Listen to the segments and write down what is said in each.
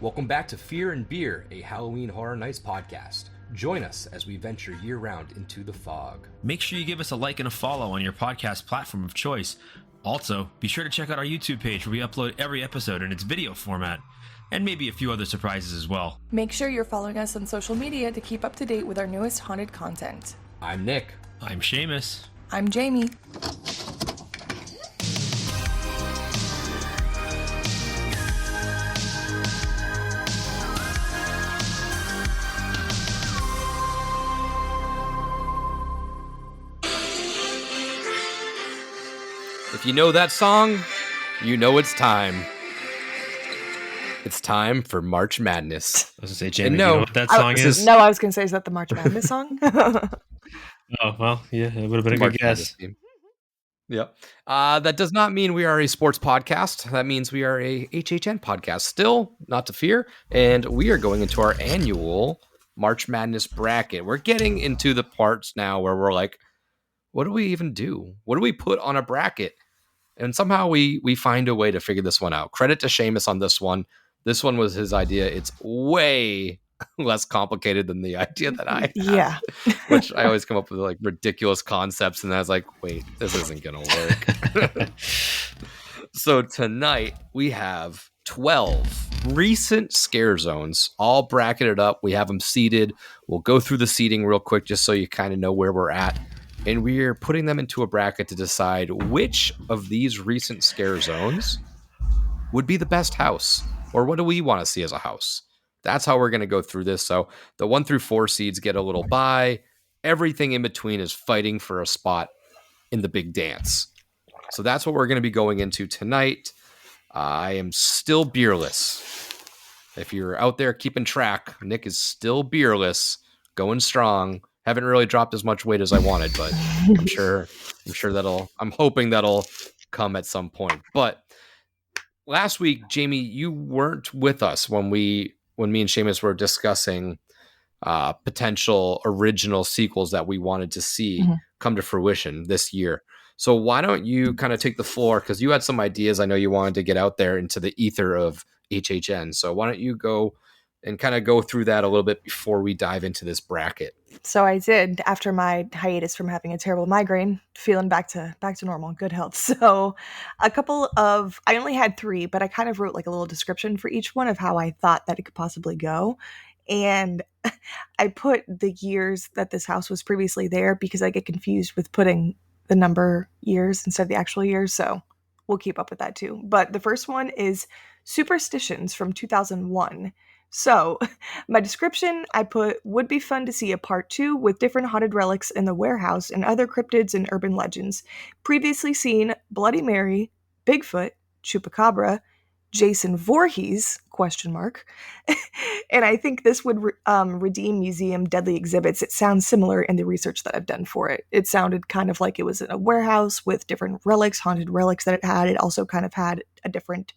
Welcome back to Fear and Beer, a Halloween Horror Nights podcast. Join us as we venture year-round into the fog. Make sure you give us a like and a follow on your podcast platform of choice. Also, be sure to check out our YouTube page where we upload every episode in its video format, and maybe a few other surprises as well. Make sure you're following us on social media to keep up to date with our newest haunted content. I'm Nick. I'm Seamus. I'm Jamie. If you know that song, you know it's time. It's time for March Madness. I was going to say, Jamie, you know what that song is? No, I was going to say, is that the March Madness song? Oh, well, yeah, it would have been a good guess. Yep. That does not mean we are a sports podcast. That means we are a HHN podcast. Still, not to fear. And we are going into our annual March Madness bracket. We're getting into the parts now where we're like, what do we even do? What do we put on a bracket? And somehow we find a way to figure this one out. Credit to Seamus on this one. This one was his idea. It's way less complicated than the idea that I had. Yeah. Which I always come up with like ridiculous concepts. And I was like, wait, this isn't going to work. So tonight we have 12 recent scare zones, all bracketed up. We have them seated. We'll go through the seating real quick just so you kind of know where we're at. And we're putting them into a bracket to decide which of these recent scare zones would be the best house, or what do we want to see as a house. That's how we're going to go through this. So the 1 through 4 seeds get a little bye. Everything in between is fighting for a spot in the big dance. So that's what we're going to be going into tonight. I am still beerless. If you're out there keeping track, Nick is still beerless, going strong. Haven't really dropped as much weight as I wanted, but I'm sure I'm hoping that'll come at some point. But last week, Jamie, you weren't with us when me and Seamus were discussing potential original sequels that we wanted to see come to fruition this year. So why don't you kind of take the floor? Because you had some ideas I know you wanted to get out there into the ether of HHN. So why don't you go and kind of go through that a little bit before we dive into this bracket? So I did, after my hiatus from having a terrible migraine, feeling back to normal, good health. So I only had 3, but I kind of wrote like a little description for each one of how I thought that it could possibly go. And I put the years that this house was previously there because I get confused with putting the number years instead of the actual years. So we'll keep up with that too. But the first one is Superstitions from 2001. So my description, I put, would be fun to see a part 2 with different haunted relics in the warehouse and other cryptids and urban legends. Previously seen Bloody Mary, Bigfoot, Chupacabra, Jason Voorhees, ? And I think this would redeem museum deadly exhibits. It sounds similar in the research that I've done for it. It sounded kind of like it was in a warehouse with different relics, haunted relics that it had. It also kind of had a different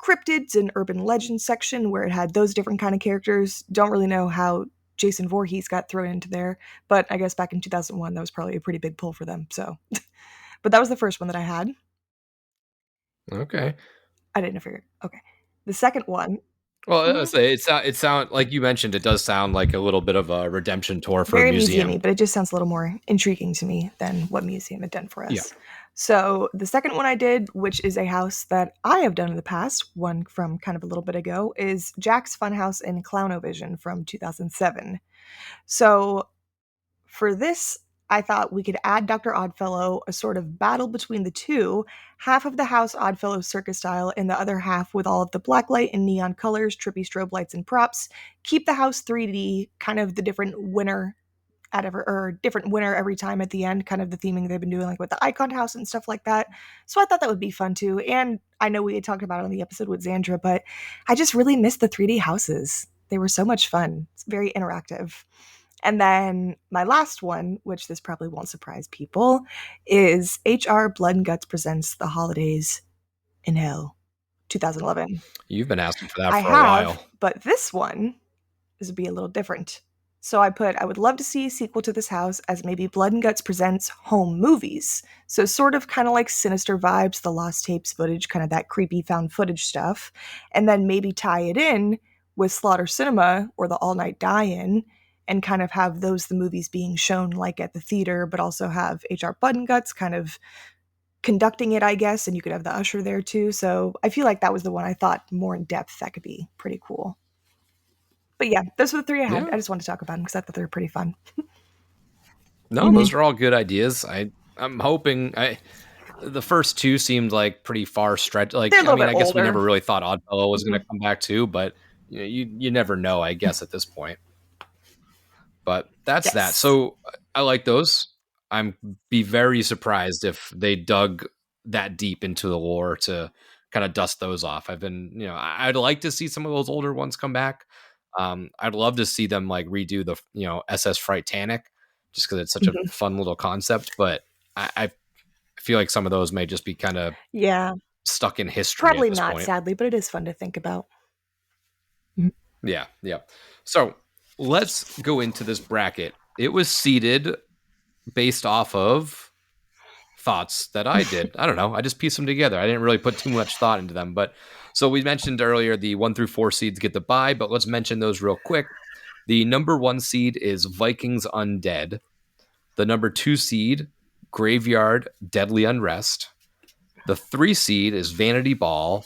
cryptids and urban legends section where it had those different kind of characters. Don't really know how Jason Voorhees got thrown into there, but I guess back in 2001 that was probably a pretty big pull for them. So but that was the first one that I had. Okay. I didn't figure. Okay. The second one, well, it sound like you mentioned, it does sound like a little bit of a redemption tour for very a museum. museumy, but it just sounds a little more intriguing to me than what museum had done for us. Yeah. So the second one I did, which is a house that I have done in the past, one from kind of a little bit ago, is Jack's Funhouse in Clownovision from 2007. So for this, I thought we could add Dr. Oddfellow, a sort of battle between the two, half of the house Oddfellow circus style and the other half with all of the blacklight and neon colors, trippy strobe lights and props. Keep the house 3D, kind of the different winner every time at the end, kind of the theming they've been doing like with the Icon House and stuff like that. So I thought that would be fun too. And I know we had talked about it on the episode with Xandra, but I just really missed the 3D houses. They were so much fun. It's very interactive. And then my last one, which this probably won't surprise people, is HR Blood and Guts Presents The Holidays in Hell, 2011. You've been asking for that for a while. But this one is be a little different. So I would love to see a sequel to this house as maybe Blood and Guts Presents Home Movies. So sort of kind of like Sinister vibes, the lost tapes footage, kind of that creepy found footage stuff. And then maybe tie it in with Slaughter Cinema or the All Night Die-In, and kind of have those the movies being shown like at the theater, but also have HR Buttonguts kind of conducting it, I guess, and you could have the usher there too. So I feel like that was the one I thought more in depth that could be pretty cool. But yeah, those were the three I had. Yeah. I just wanted to talk about them because I thought they were pretty fun. No, those are all good ideas. I'm hoping the first two seemed like pretty far stretch. Like, They're a I little mean, bit I guess we older. never really thought Oddfellow was going Mhm. to come back too, but you never know, I guess, at this point. But that's that. Yes. So I like those. I'm be very surprised if they dug that deep into the lore to kind of dust those off. I've been, I'd like to see some of those older ones come back. I'd love to see them like redo the, SS Frightanic, just because it's such a Mhm. fun little concept. But I feel like some of those may just be kind of Yeah. stuck in history at Probably this not, point. sadly, but it is fun to think about. Yeah, yeah. So let's go into this bracket. It was seeded based off of thoughts that I did. I don't know. I just pieced them together. I didn't really put too much thought into them. But so we mentioned earlier the 1 through 4 seeds get the bye, but let's mention those real quick. The number 1 seed is Vikings Undead. The number 2 seed, Graveyard Deadly Unrest. The 3 seed is Vanity Ball.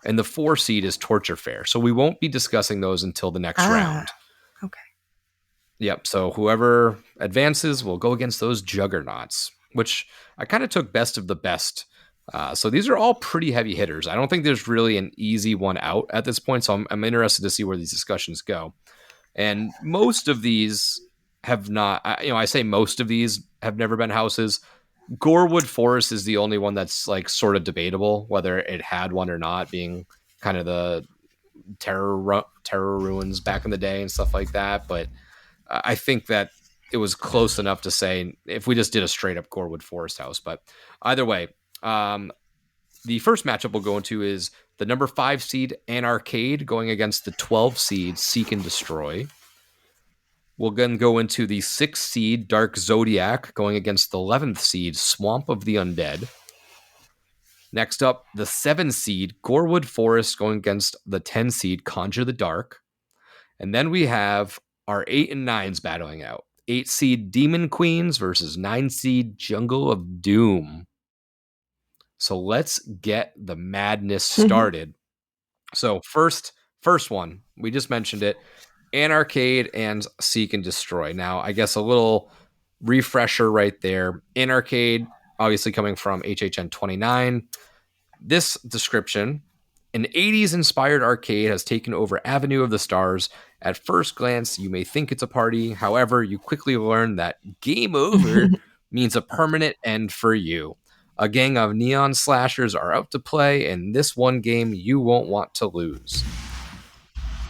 And the 4 seed is Torture Fair. So we won't be discussing those until the next round. Okay. Yep. So whoever advances will go against those juggernauts, which I kind of took best of the best. So these are all pretty heavy hitters. I don't think there's really an easy one out at this point. So I'm interested to see where these discussions go. And most of these have not, I say most of these have never been houses. Gorewood Forest is the only one that's like sort of debatable whether it had one or not, being kind of the terror ruins back in the day and stuff like that. But I think that it was close enough to say if we just did a straight up Gorewood Forest house. But either way, the first matchup we'll go into is the number 5 seed Anarch-Cade going against the 12 seed Seek and Destroy. We'll then go into the 6th seed Dark Zodiac going against the 11th seed Swamp of the Undead. Next up, the 7 seed Gorewood Forest going against the 10 seed Conjure the Dark. And then we have our 8 and 9s battling out. 8 seed Demon Queens versus 9 seed Jungle of Doom. So let's get the madness started. So first one, we just mentioned it, Anarch-Cade and Seek and Destroy. Now, I guess a little refresher right there. Anarch-Cade, obviously coming from HHN 29. This description: an 80s inspired arcade has taken over Avenue of the Stars. At first glance, you may think it's a party. However, you quickly learn that game over means a permanent end for you. A gang of neon slashers are out to play, and this one game you won't want to lose.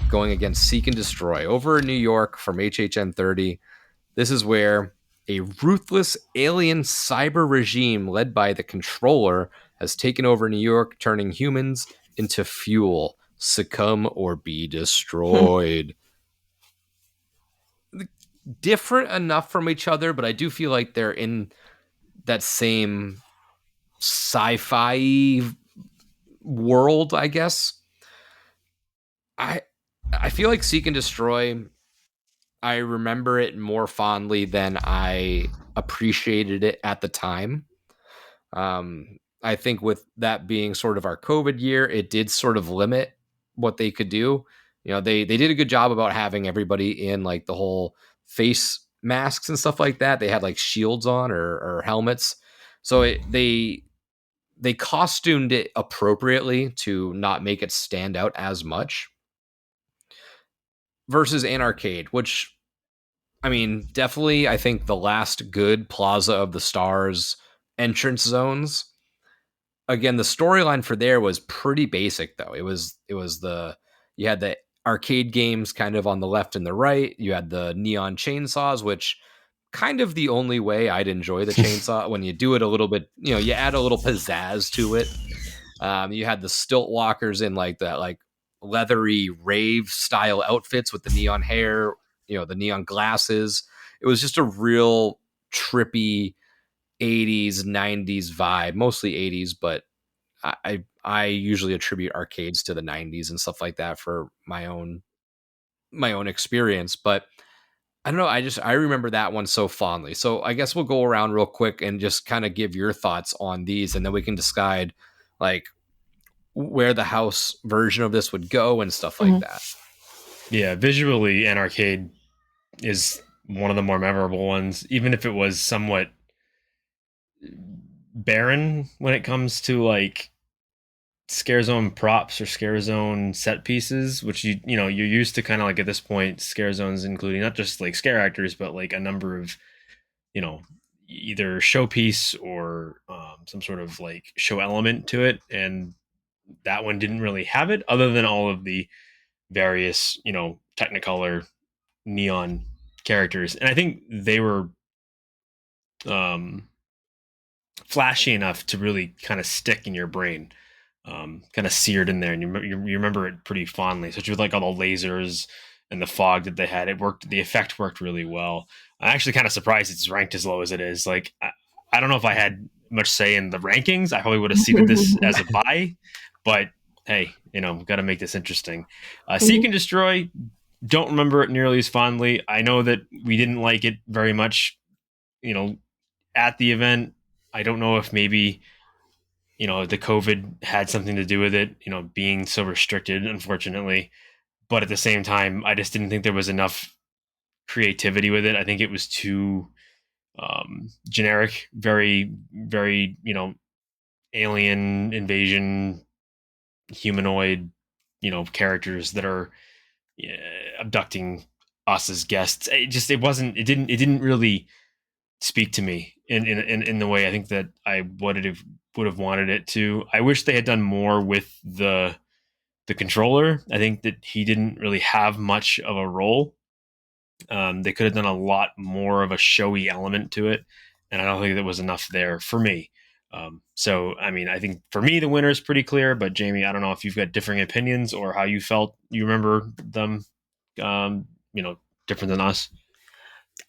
Going against Seek and Destroy over in New York from HHN 30. This is where a ruthless alien cyber regime led by the Controller has taken over New York, turning humans into fuel. Succumb or be destroyed. Different enough from each other, but I do feel like they're in that same sci-fi world, I guess. I feel like Seek and Destroy, I remember it more fondly than I appreciated it at the time. I think with that being sort of our COVID year, it did sort of limit what they could do. They did a good job about having everybody in like the whole face masks and stuff like that. They had like shields on or helmets. So they costumed it appropriately to not make it stand out as much. Versus Anarch-Cade, which, I mean, definitely, I think the last good Plaza of the Stars entrance zones. Again, the storyline for there was pretty basic, though. It was you had the arcade games kind of on the left and the right. You had the neon chainsaws, which kind of the only way I'd enjoy the chainsaw when you do it a little bit, you add a little pizzazz to it. You had the stilt walkers in like that, like leathery rave style outfits with the neon hair, the neon glasses. It was just a real trippy 80s, 90s vibe, mostly 80s, but I usually attribute arcades to the 90s and stuff like that for my own my own experience, but I don't know. I remember that one so fondly. So I guess we'll go around real quick and just kind of give your thoughts on these, and then we can decide like where the house version of this would go and stuff like that. Yeah, visually, Anarch-Cade is one of the more memorable ones, even if it was somewhat barren when it comes to like scare zone props or scare zone set pieces, which you're used to kind of like at this point scare zones including not just like scare actors but like a number of either showpiece or some sort of like show element to it, and that one didn't really have it other than all of the various technicolor neon characters, and I think they were um flashy enough to really kind of stick in your brain, kind of seared in there, and you remember it pretty fondly. So with like all the lasers and the fog that they had, it worked. The effect worked really well. I'm actually kind of surprised it's ranked as low as it is. Like I don't know if I had much say in the rankings. I probably would have seeded this as a buy, but hey, got to make this interesting. Seek and Destroy. Don't remember it nearly as fondly. I know that we didn't like it very much, at the event. I don't know if maybe the COVID had something to do with it, being so restricted, unfortunately. But at the same time, I just didn't think there was enough creativity with it. I think it was too generic, very, very, alien invasion, humanoid, characters that are abducting us as guests. It didn't really speak to me in the way I think that I would have wanted it to. I wish they had done more with the controller. I think that he didn't really have much of a role. They could have done a lot more of a showy element to it, and I don't think there was enough there for me. So, I mean, I think for me the winner is pretty clear. But Jamie, I don't know if you've got differing opinions or how you felt. You remember them, different than us.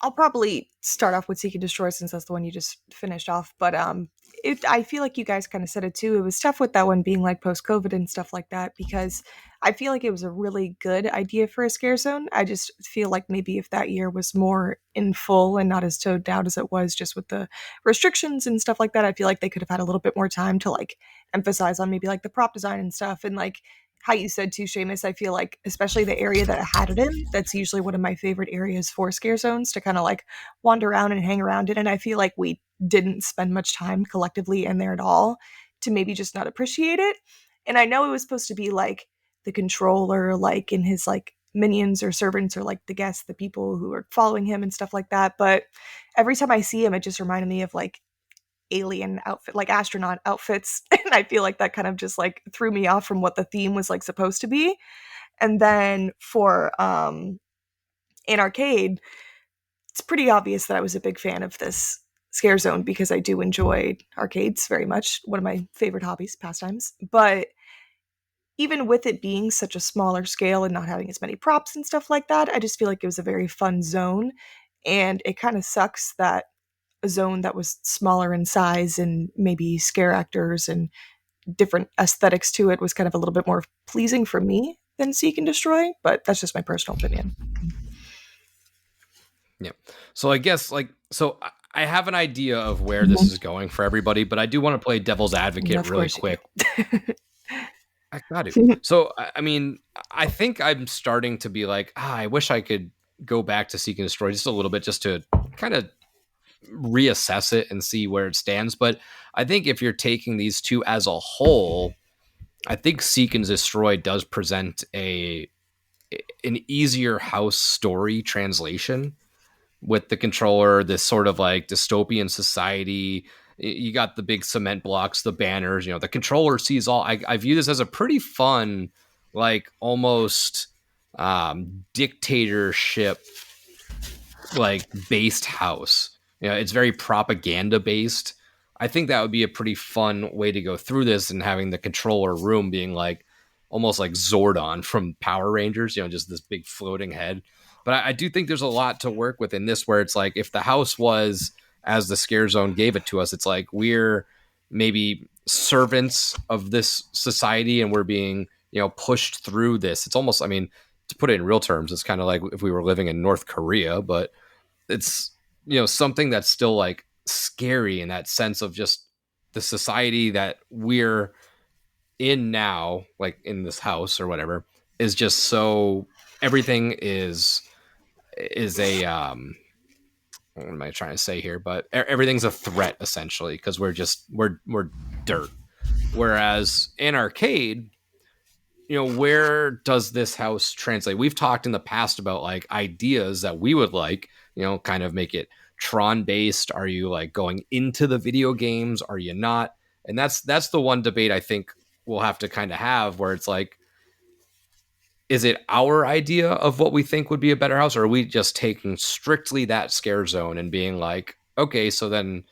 I'll probably start off with Seek and Destroy since that's the one you just finished off. But I feel like you guys kind of said it too. It was tough with that one being like post-COVID and stuff like that because I feel like it was a really good idea for a scare zone. I just feel like maybe if that year was more in full and not as toned down as it was just with the restrictions and stuff like that, I feel like they could have had a little bit more time to like emphasize on maybe like the prop design and stuff, and like how you said too, Seamus, I feel like especially the area that I had it in, that's usually one of my favorite areas for scare zones to kind of like wander around and hang around in. And I feel like we didn't spend much time collectively in there at all to maybe just not appreciate it. And I know it was supposed to be like the controller, like in his like minions or servants or like the guests, the people who are following him and stuff like that. But every time I see him, it just reminded me of like alien outfit, like astronaut outfits. And I feel like that kind of just like threw me off from what the theme was like supposed to be. And then for Anarch-Cade, it's pretty obvious that I was a big fan of this scare zone because I do enjoy arcades very much. One of my favorite hobbies, pastimes. But even with it being such a smaller scale and not having as many props and stuff like that, I just feel like it was a very fun zone. And it kind of sucks that a zone that was smaller in size and maybe scare actors and different aesthetics to it was kind of a little bit more pleasing for me than Seek and Destroy, but that's just my personal opinion. Yeah. So I guess I have an idea of where this is going for everybody, but I do want to play devil's advocate really quick. I got to. So, I mean, I think I'm starting to be like, I wish I could go back to Seek and Destroy just a little bit just to kind of reassess it and see where it stands. But I think if you're taking these two as a whole, I think Seek and Destroy does present an easier house story translation with the controller, this sort of like dystopian society. You got the big cement blocks, the banners, the controller sees all. I view this as a pretty fun, like almost dictatorship like based house. It's very propaganda based. I think that would be a pretty fun way to go through this, and having the controller room being like almost like Zordon from Power Rangers, just this big floating head. But I do think there's a lot to work with in this, where it's like if the house was as the scare zone gave it to us, it's like we're maybe servants of this society and we're being, pushed through this. It's almost, I mean, to put it in real terms, it's kind of like if we were living in North Korea, but it's, something that's still like scary in that sense of just the society that we're in now, like in this house or whatever, is just so everything is a what am I trying to say here? But everything's a threat essentially because we're dirt. Whereas Anarch-Cade, where does this house translate? We've talked in the past about like ideas that we would like, kind of make it Tron based. Are you like going into the video games? Are you not? And that's the one debate I think we'll have to kind of have where it's like, is it our idea of what we think would be a better house, or are we just taking strictly that scare zone and being like, okay, so then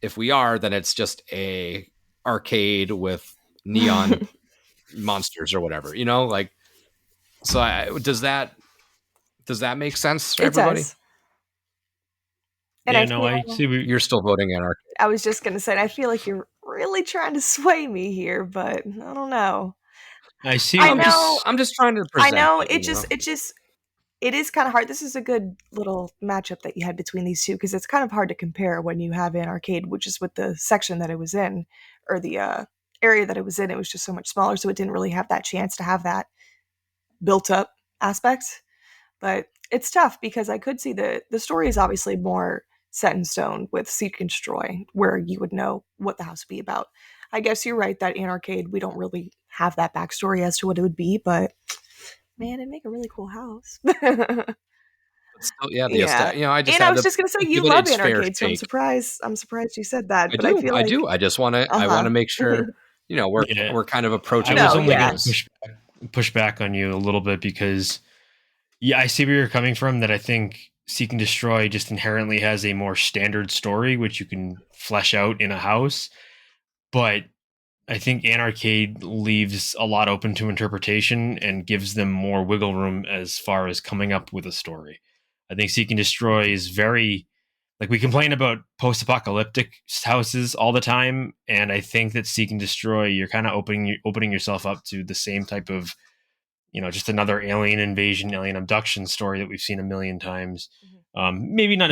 if we are, then it's just a arcade with neon monsters or whatever, like, so does that make sense to everybody? Does. And I see. You're still voting Anarch. I was just gonna say, I feel like you're really trying to sway me here, but I don't know. I see. I know. I'm just trying to present. I know. It is kind of hard. This is a good little matchup that you had between these two because it's kind of hard to compare when you have Anarch-Cade, which is with the section that it was in, or the area that it was in. It was just so much smaller, so it didn't really have that chance to have that built up aspect. But it's tough because I could see the story is obviously more set in stone with Seek and Destroy, where you would know what the house would be about. I guess you're right that Anarch-Cade, we don't really have that backstory as to what it would be, but man, it'd make a really cool house. Still, yeah. I was just gonna say you love Anarch-Cade, so I'm surprised you said that. I do. I just want to. I want to make sure. We're kind of approaching. I was only going to push back on you a little bit because, I see where you're coming from. That I think Seek and Destroy just inherently has a more standard story, which you can flesh out in a house. But I think Anarch-Cade leaves a lot open to interpretation and gives them more wiggle room as far as coming up with a story. I think Seek and Destroy is very, like, we complain about post-apocalyptic houses all the time, and I think that Seek and Destroy, you're kind of opening yourself up to the same type of, just another alien invasion, alien abduction story that we've seen a million times. Maybe not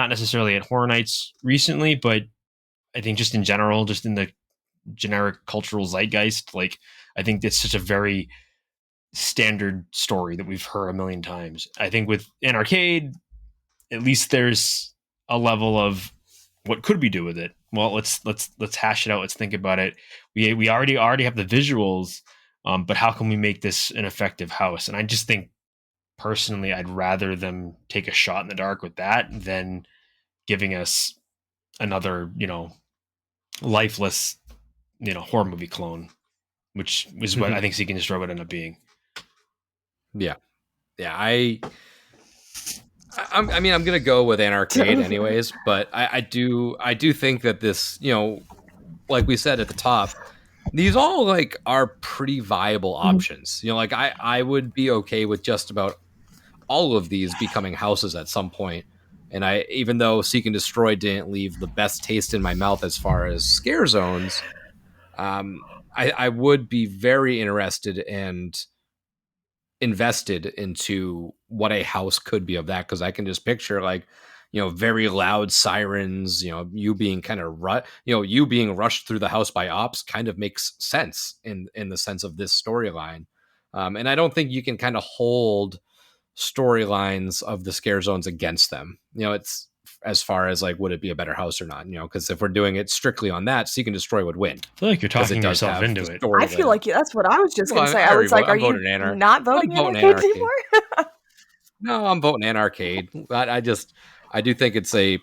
necessarily at Horror Nights recently, but I think just in general, just in the generic cultural zeitgeist, like, I think it's such a very standard story that we've heard a million times. I think with Anarch-Cade, at least there's a level of what could we do with it. Well, let's hash it out. Let's think about it. We already have the visuals, but how can we make this an effective house? And I just think personally, I'd rather them take a shot in the dark with that than giving us another, lifeless, horror movie clone, which is what I think Seek and Destroy would end up being. Yeah. I mean, I'm gonna go with Anarch-Cade anyways, but I do think that this, like we said at the top, these all like are pretty viable options. Like I would be okay with just about all of these becoming houses at some point. And even though Seek and Destroy didn't leave the best taste in my mouth as far as scare zones, I would be very interested and invested into what a house could be of that, because I can just picture like, very loud sirens, you being kind of you being rushed through the house by ops kind of makes sense in the sense of this storyline. And I don't think you can kind of hold storylines of the scare zones against them. It's as far as like, would it be a better house or not? Because if we're doing it strictly on that, Seek and Destroy would win. I feel like you're talking yourself into it. I feel like that's what I was just going to say. I was like, are you not voting Anarch-Cade anymore? No, I'm voting Anarch-Cade. I do think it's a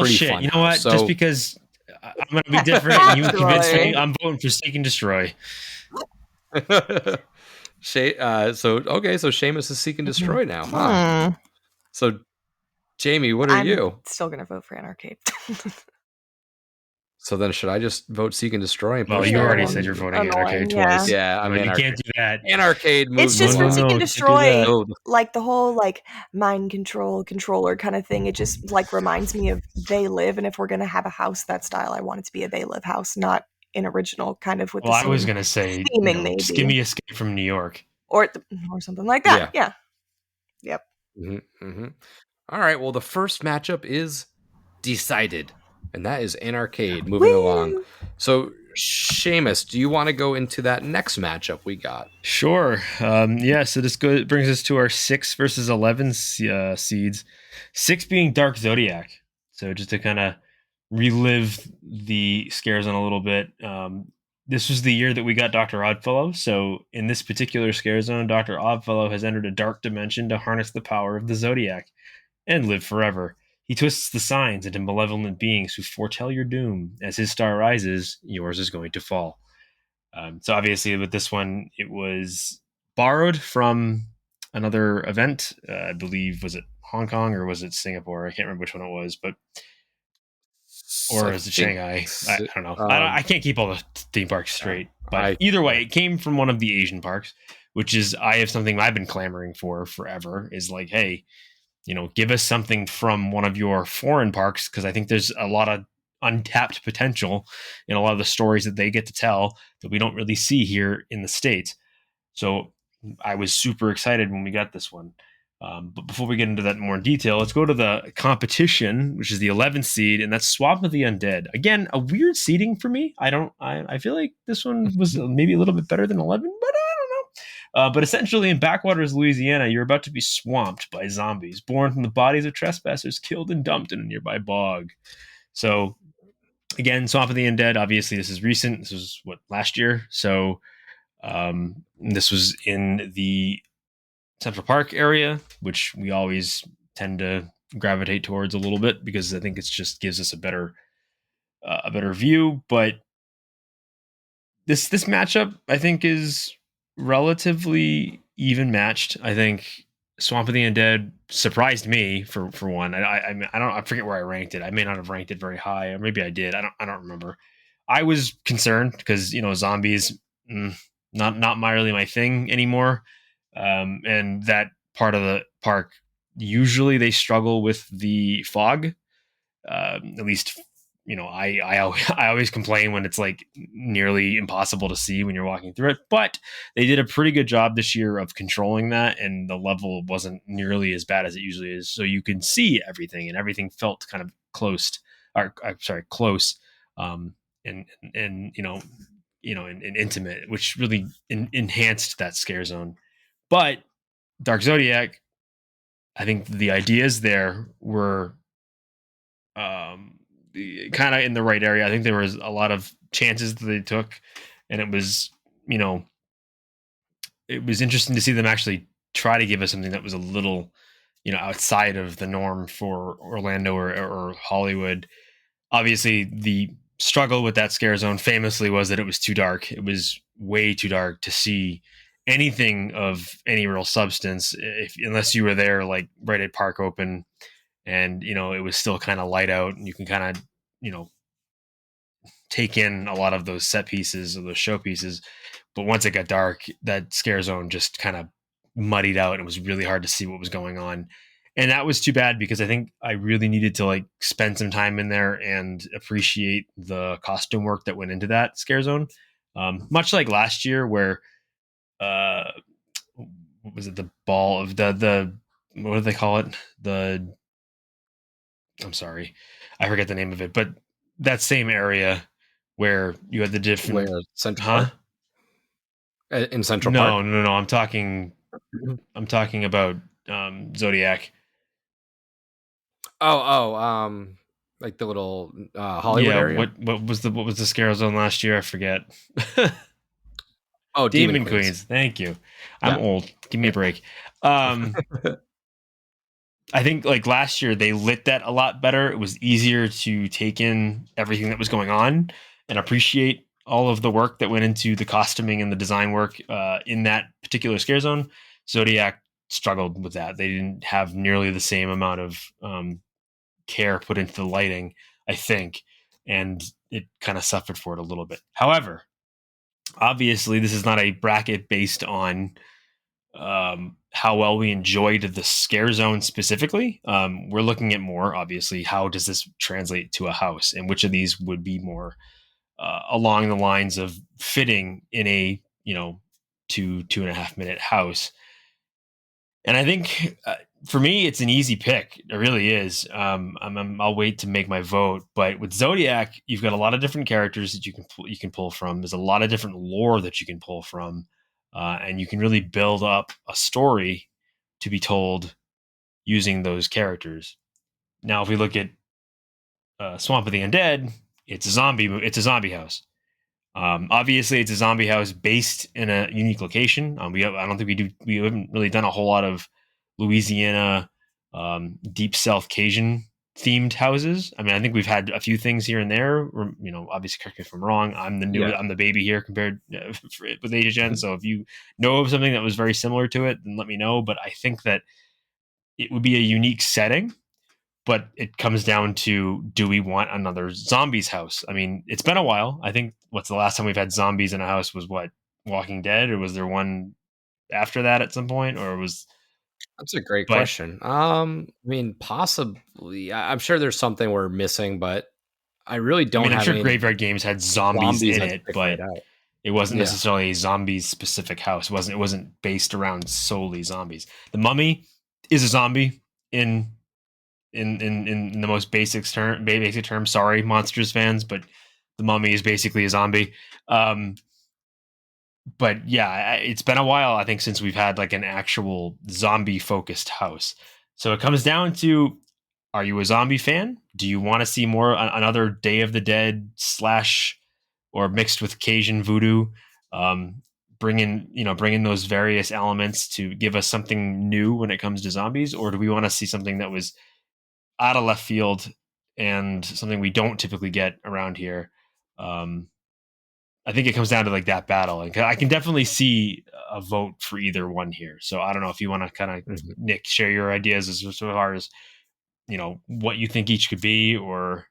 shit. Fun you know what? So, just because I'm going to be different and you convinced me, I'm voting for Seek and Destroy. So Seamus is Seek and Destroy now, huh? So, Jamie, what are you? Still gonna vote for Anarch-Cade. So then, should I just vote Seek and Destroy? Well, you already said you're voting Anarch-Cade twice. Yeah, I mean, you can't do that. Anarch-Cade moves. It's just for Seek and Destroy, like the whole like mind controller kind of thing. It just like reminds me of They Live, and if we're gonna have a house that style, I want it to be a They Live house, not an original kind of with. Well, I was gonna say, theming, maybe. Just give me Escape from New York. or something like that. Yeah. Yep. All right. Well, the first matchup is decided, and that is Anarch-Cade. Moving along. Woo! So, Seamus, do you want to go into that next matchup we got? Sure. So this brings us to our 6 versus 11 seeds. 6 being Dark Zodiac. So just to kind of relive the scare zone a little bit. This was the year that we got Dr. Oddfellow. So in this particular scare zone, Dr. Oddfellow has entered a dark dimension to harness the power of the Zodiac and live forever. He twists the signs into malevolent beings who foretell your doom. As his star rises, yours is going to fall. So obviously with this one, it was borrowed from another event. I believe, was it Hong Kong or was it Singapore? I can't remember which one it was, but or is it Shanghai? I don't know. I can't keep all the theme parks straight. But either way, it came from one of the Asian parks, which is I have something I've been clamoring for forever. Is like, hey, give us something from one of your foreign parks, because I think there's a lot of untapped potential in a lot of the stories that they get to tell that we don't really see here in the States. So I was super excited when we got this one. But before we get into that in more detail, let's go to the competition, which is the 11th seed, and that's Swamp of the Undead. Again, a weird seeding for me. I feel like this one was maybe a little bit better than 11, but I don't know. But essentially, in Backwaters, Louisiana, you're about to be swamped by zombies born from the bodies of trespassers killed and dumped in a nearby bog. So, again, Swamp of the Undead, obviously, this is recent. This was, last year? So, this was in the Central Park area, which we always tend to gravitate towards a little bit because I think it just gives us a better view. But this matchup, I think, is relatively even matched. I think Swamp of the Undead surprised me for one. I forget where I ranked it. I may not have ranked it very high, or maybe I did. I don't remember. I was concerned because zombies, not really my thing anymore. And that part of the park, usually they struggle with the fog. At least, I always complain when it's like nearly impossible to see when you're walking through it. But they did a pretty good job this year of controlling that, and the level wasn't nearly as bad as it usually is. So you can see everything, and everything felt kind of close. And intimate, which really enhanced that scare zone. But Dark Zodiac, I think the ideas there were kind of in the right area. I think there was a lot of chances that they took, and it was interesting to see them actually try to give us something that was a little outside of the norm for Orlando or Hollywood. Obviously, the struggle with that scare zone famously was that it was too dark. It was way too dark to see anything of any real substance, unless you were there like right at park open, and it was still kind of light out, and you can kind of take in a lot of those set pieces or those show pieces. But once it got dark, that scare zone just kind of muddied out, and it was really hard to see what was going on. And that was too bad, because I think I really needed to spend some time in there and appreciate the costume work that went into that scare zone. Much like last year, where what was it? The ball of the what do they call it? I'm sorry, I forget the name of it, but that same area where you had the different Central Park? In Central Park? No. I'm talking about Zodiac. Like the little Hollywood area. What was the scare zone last year? I forget. Oh, Demon Queens. Thank you. I'm old. Give me a break. I think last year they lit that a lot better. It was easier to take in everything that was going on and appreciate all of the work that went into the costuming and the design work in that particular scare zone. Zodiac struggled with that. They didn't have nearly the same amount of care put into the lighting, I think, and it kind of suffered for it a little bit. However, obviously, this is not a bracket based on how well we enjoyed the scare zone specifically. We're looking at more, obviously, how does this translate to a house, and which of these would be more along the lines of fitting in a 2.5 minute house. And I think for me, it's an easy pick. It really is. I'll wait to make my vote. But with Zodiac, you've got a lot of different characters that you can pull from. There's a lot of different lore that you can pull from, and you can really build up a story to be told using those characters. Now, if we look at Swamp of the Undead, it's a zombie house. Obviously, it's a zombie house based in a unique location. I don't think we haven't really done a whole lot of Louisiana, deep South Cajun themed houses. I mean, I think we've had a few things here and there. Obviously, correct me if I'm wrong. I'm the baby here compared with HHN. So if you know of something that was very similar to it, then let me know. But I think that it would be a unique setting. But it comes down to, do we want another zombies house? I mean, it's been a while. I think what's the last time we've had zombies in a house was what, Walking Dead, or was there one after that at some point, or was? That's a great question. I mean, possibly. I'm sure there's something we're missing, but I really don't. I'm sure Graveyard Games had zombies in it, but it wasn't necessarily a zombies specific house. It wasn't based around solely zombies. The Mummy is a zombie in the most basic term. Sorry, Monsters fans, but the Mummy is basically a zombie. But yeah, it's been a while, I think, since we've had like an actual zombie focused house. So it comes down to, are you a zombie fan? Do you want to see more another Day of the Dead / or mixed with Cajun voodoo? Bring in those various elements to give us something new when it comes to zombies, or do we want to see something that was out of left field and something we don't typically get around here? I think it comes down to like that battle, and I can definitely see a vote for either one here. So I don't know if you want to kind of Nick, share your ideas as far as what you think each could be, or.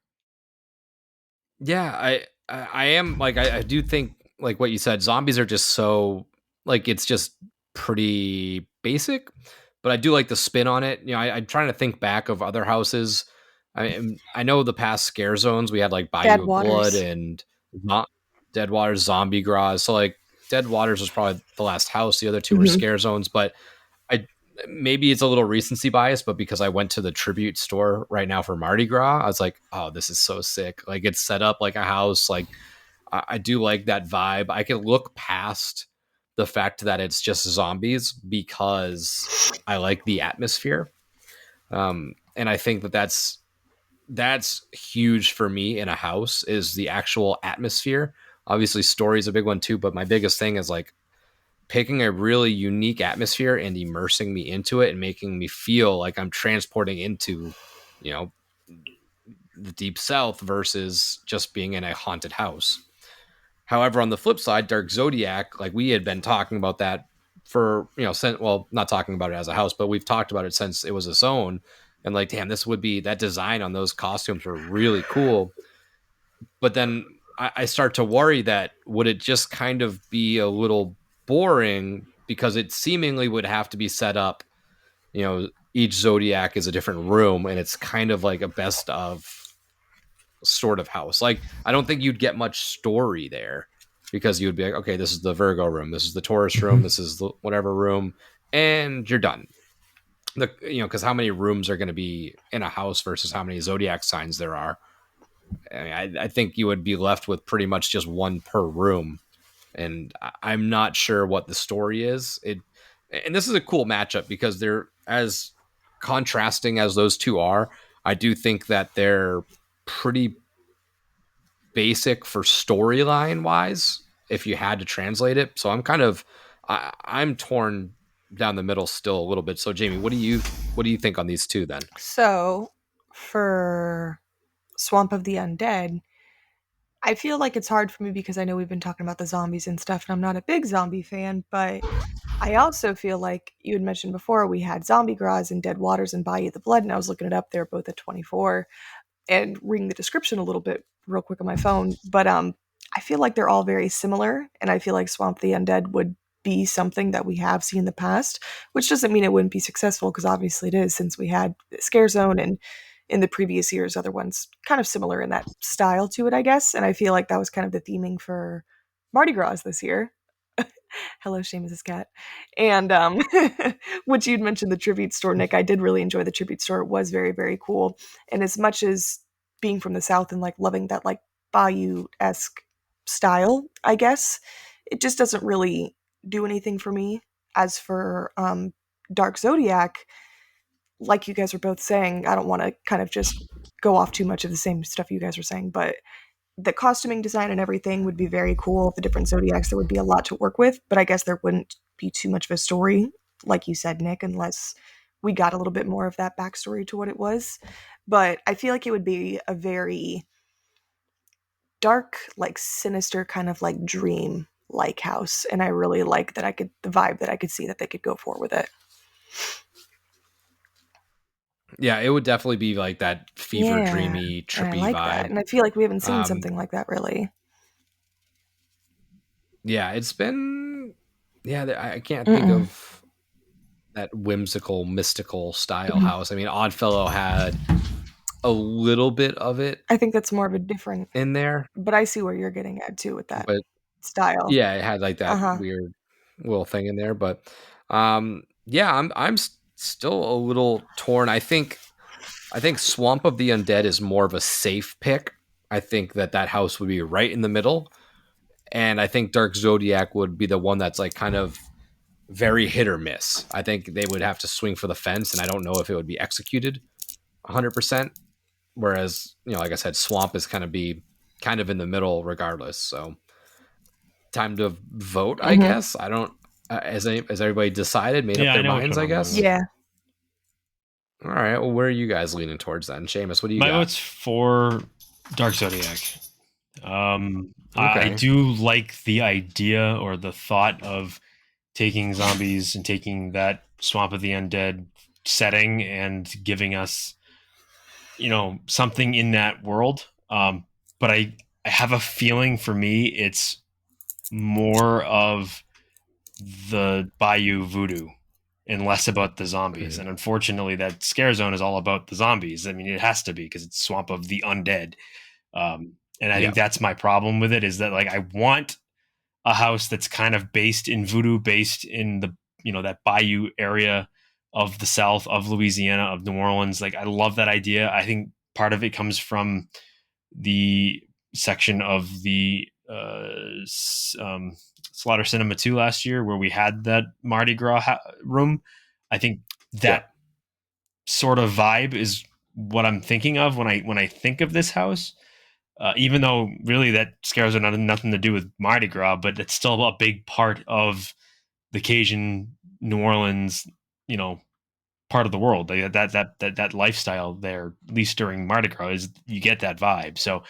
Yeah, I am like, I do think like what you said, zombies are just so like, it's just pretty basic, but I do like the spin on it. I'm trying to think back of other houses. I know the past scare zones we had like Bayou of Blood and not Dead Waters, Zombie Gras. So like Dead Waters was probably the last house. The other two were scare zones, but maybe it's a little recency bias, but because I went to the tribute store right now for Mardi Gras, I was like, oh, this is so sick. Like, it's set up like a house. Like, I do like that vibe. I can look past the fact that it's just zombies because I like the atmosphere. And I think that's huge for me in a house, is the actual atmosphere. Obviously, story is a big one too, but my biggest thing is like picking a really unique atmosphere and immersing me into it and making me feel like I'm transporting into, the Deep South versus just being in a haunted house. However, on the flip side, Dark Zodiac, like we had been talking about that for, not talking about it as a house, but we've talked about it since it was its own. And like, damn, this would be, that design on those costumes were really cool. But then I start to worry that would it just kind of be a little boring, because it seemingly would have to be set up, each Zodiac is a different room, and it's kind of like a best of sort of house. Like, I don't think you'd get much story there, because you'd be like, okay, this is the Virgo room, this is the Taurus room, this is the whatever room, and you're done. Because how many rooms are going to be in a house versus how many Zodiac signs there are? I think you would be left with pretty much just one per room, and I'm not sure what the story is. And this is a cool matchup because they're as contrasting as those two are. I do think that they're pretty basic for storyline wise, if you had to translate it. So I'm torn down the middle still a little bit. So Jamie, what do you think on these two then? So for Swamp of the Undead, I feel like it's hard for me because I know we've been talking about the zombies and stuff, and I'm not a big zombie fan, but I also feel like you had mentioned before we had Zombie Gras and Dead Waters and Bayou the Blood, and I was looking it up. They're both at 24 and reading the description a little bit real quick on my phone. But I feel like they're all very similar, and I feel like Swamp the Undead would be something that we have seen in the past, which doesn't mean it wouldn't be successful, because obviously it is, since we had Scare Zone and in the previous years, other ones kind of similar in that style to it, I guess. And I feel like that was kind of the theming for Mardi Gras this year. Hello, Seamus's cat. And which you'd mentioned the tribute store, Nick. I did really enjoy the tribute store. It was very, very cool. And as much as being from the South and like loving that like Bayou-esque style, I guess, it just doesn't really do anything for me. As for Dark Zodiac, like you guys were both saying, I don't want to kind of just go off too much of the same stuff you guys were saying, but the costuming design and everything would be very cool. The different zodiacs, there would be a lot to work with, but I guess there wouldn't be too much of a story, like you said, Nick, unless we got a little bit more of that backstory to what it was. But I feel like it would be a very dark, like sinister kind of like dream like house. And I really like that the vibe that I could see that they could go for with it. Yeah, it would definitely be like that fever dreamy, and I trippy like vibe. that. And I feel like we haven't seen something like that really. Yeah, it's been. Yeah, I can't think of that whimsical, mystical style house. I mean, Oddfellow had a little bit of it. I think that's more of a different in there, but I see where you're getting at too with that but style. yeah, it had like that weird little thing in there. But yeah, I'm still a little torn. I think Swamp of the Undead is more of a safe pick. I think that house would be right in the middle, and I think Dark Zodiac would be the one that's like kind of very hit or miss. I think they would have to swing for the fence, and I don't know if it would be executed 100%. Whereas, like I said, Swamp is kind of in the middle regardless. So time to vote, I guess. I don't. Has everybody decided, made up their minds? I guess. Yeah. All right. Well, where are you guys leaning towards then, Seamus? What do you got? My vote's for Dark Zodiac. I do like the idea or the thought of taking zombies and taking that Swamp of the Undead setting and giving us, something in that world. But I have a feeling for me, it's more of the Bayou voodoo and less about the zombies. And unfortunately, that scare zone is all about the zombies. I mean, it has to be because it's Swamp of the Undead. And I think that's my problem with it, is that like I want a house that's kind of based in voodoo, based in the that Bayou area of the South, of Louisiana, of New Orleans. Like I love that idea. I think part of it comes from the section of the Slaughter Cinema 2 last year where we had that Mardi Gras room. I think that sort of vibe is what I'm thinking of when I think of this house. Even though really that scares are nothing to do with Mardi Gras, but it's still a big part of the Cajun New Orleans, part of the world. That lifestyle there, at least during Mardi Gras, is you get that vibe. So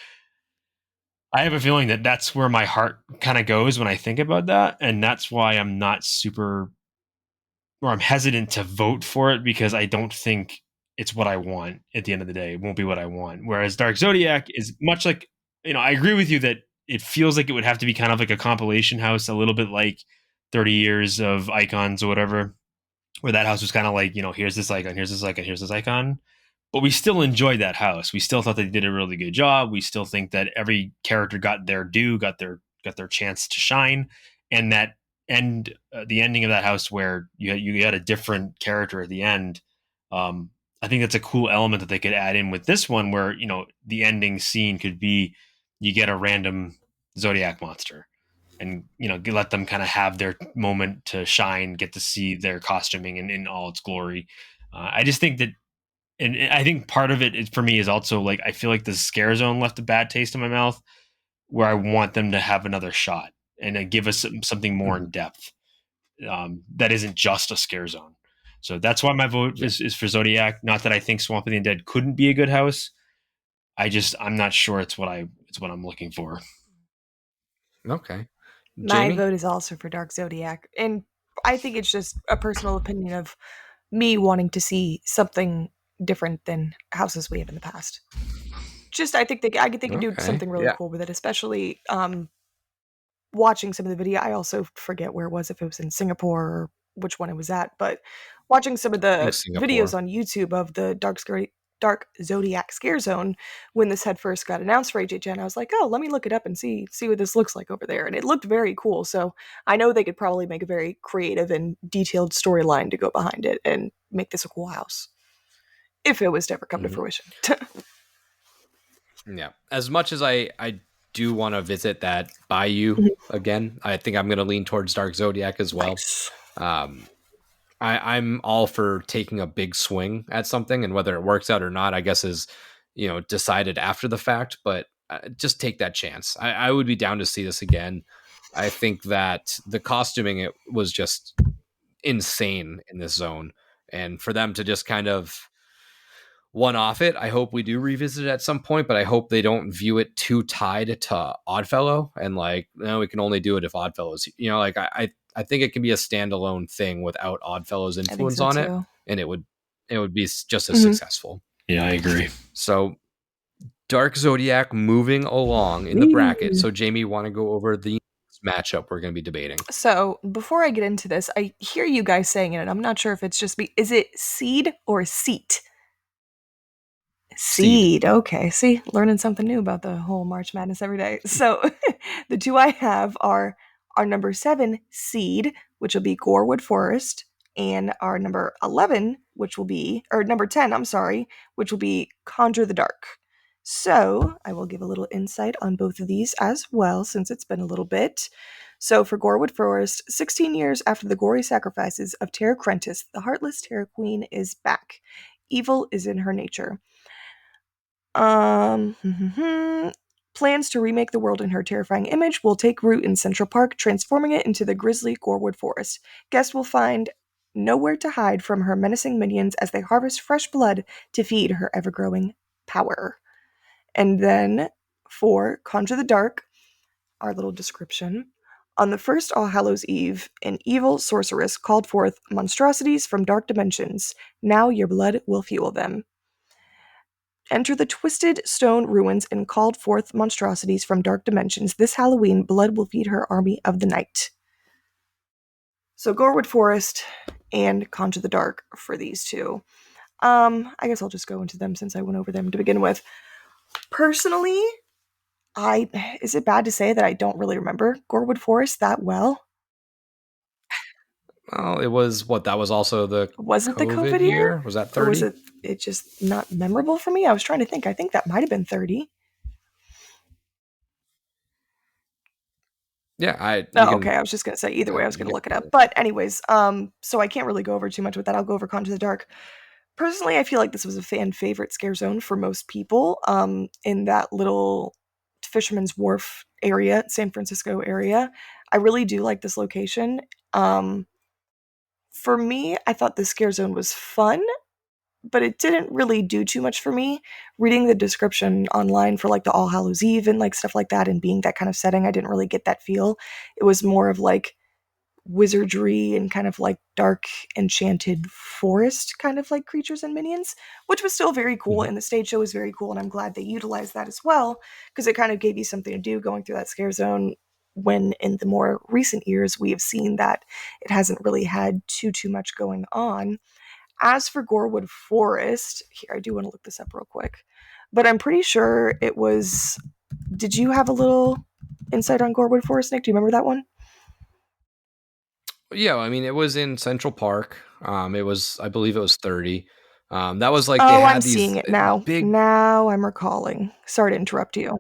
I have a feeling that that's where my heart kind of goes when I think about that, and that's why I'm not super, or I'm hesitant to vote for it, because I don't think it's what I want at the end of the day. It won't be what I want. Whereas Dark Zodiac is much like, I agree with you that it feels like it would have to be kind of like a compilation house, a little bit like 30 Years of Icons or whatever, where that house was kind of like, here's this icon, here's this icon, here's this icon. But we still enjoyed that house. We still thought they did a really good job. We still think that every character got their due, got their chance to shine, and that the ending of that house where you had a different character at the end. I think that's a cool element that they could add in with this one, where the ending scene could be you get a random Zodiac monster, and let them kind of have their moment to shine, get to see their costuming in all its glory. I just think that, and I think part of it for me is also like I feel like the scare zone left a bad taste in my mouth, where I want them to have another shot and give us something more in depth that isn't just a scare zone. So that's why my vote is for Zodiac. Not that I think Swamp of the Undead couldn't be a good house. I'm not sure it's what I'm looking for. Okay. My vote is also for Dark Zodiac, and I think it's just a personal opinion of me wanting to see something different than houses we have in the past. Just I think they could do something really cool with it, especially watching some of the video. I also forget where it was, if it was in Singapore or which one it was at, but watching some of the videos on YouTube of the Dark Zodiac Scare Zone when this had first got announced for HHN. I was like, oh, let me look it up and see what this looks like over there. And it looked very cool. So I know they could probably make a very creative and detailed storyline to go behind it and make this a cool house. If it was to ever come to fruition. Yeah. As much as I do want to visit that bayou again, I think I'm going to lean towards Dark Zodiac as well. Nice. I'm all for taking a big swing at something, and whether it works out or not, I guess is, decided after the fact, but just take that chance. I would be down to see this again. I think that the costuming, it was just insane in this zone. And for them to just kind of one off it, I hope we do revisit it at some point, but I hope they don't view it too tied to Oddfellow and like, no, we can only do it if Oddfellow's, like I think it can be a standalone thing without Oddfellow's influence on it, and it would be just as successful. Yeah, I agree. So Dark Zodiac moving along in the bracket. So Jamie, want to go over the matchup we're going to be debating? So before I get into this, I hear you guys saying it, and I'm not sure if it's just me. Is it seed or seat? Seed. Okay. See, learning something new about the whole March Madness every day. So the two I have are our number 7 seed, which will be Gorewood Forest, and our number 11, which will be, or number 10, I'm sorry, which will be Conjure the Dark. So I will give a little insight on both of these as well, since it's been a little bit. So for Gorewood Forest, 16 years after the gory sacrifices of Terra Crentis, the Heartless Terra Queen is back. Evil is in her nature. Plans to remake the world in her terrifying image will take root in Central Park, transforming it into the grisly Gorewood Forest. Guests will find nowhere to hide from her menacing minions as they harvest fresh blood to feed her ever-growing power. And then, for Conjure the Dark, our little description. On the first All Hallows Eve, an evil sorceress called forth monstrosities from dark dimensions. Now your blood will fuel them. Enter the twisted stone ruins and called forth monstrosities from dark dimensions. This Halloween, blood will feed her army of the night. So Gorewood Forest and Conjure the Dark for these two. I guess I'll just go into them since I went over them to begin with. Personally, is it bad to say that I don't really remember Gorewood Forest that well? Well, it was that was also the Wasn't the COVID year? Was that 30? Or was it just not memorable for me? I was trying to think. I think that might have been 30. Yeah, okay. I was just gonna say either way. I was gonna look it up, but anyways, so I can't really go over too much with that. I'll go over Conjure the Dark. Personally, I feel like this was a fan favorite scare zone for most people. In that little Fisherman's Wharf area, San Francisco area, I really do like this location. For me, I thought the scare zone was fun, but it didn't really do too much for me. Reading the description online for like the All Hallows Eve and like stuff like that, and being that kind of setting, I didn't really get that feel. It was more of like wizardry and kind of like dark enchanted forest kind of like creatures and minions, which was still very cool. And the stage show was very cool, and I'm glad they utilized that as well, because it kind of gave you something to do going through that scare zone, when in the more recent years we have seen that it hasn't really had too much going on. As for Gorewood Forest, here, I do want to look this up real quick, but I'm pretty sure it was, did you have a little insight on Gorewood Forest, Nick? Do you remember that one? Yeah, I mean, it was in Central Park. It was, I believe it was 30. That was like, oh, they had I'm these seeing it now. Now I'm recalling. Sorry to interrupt you.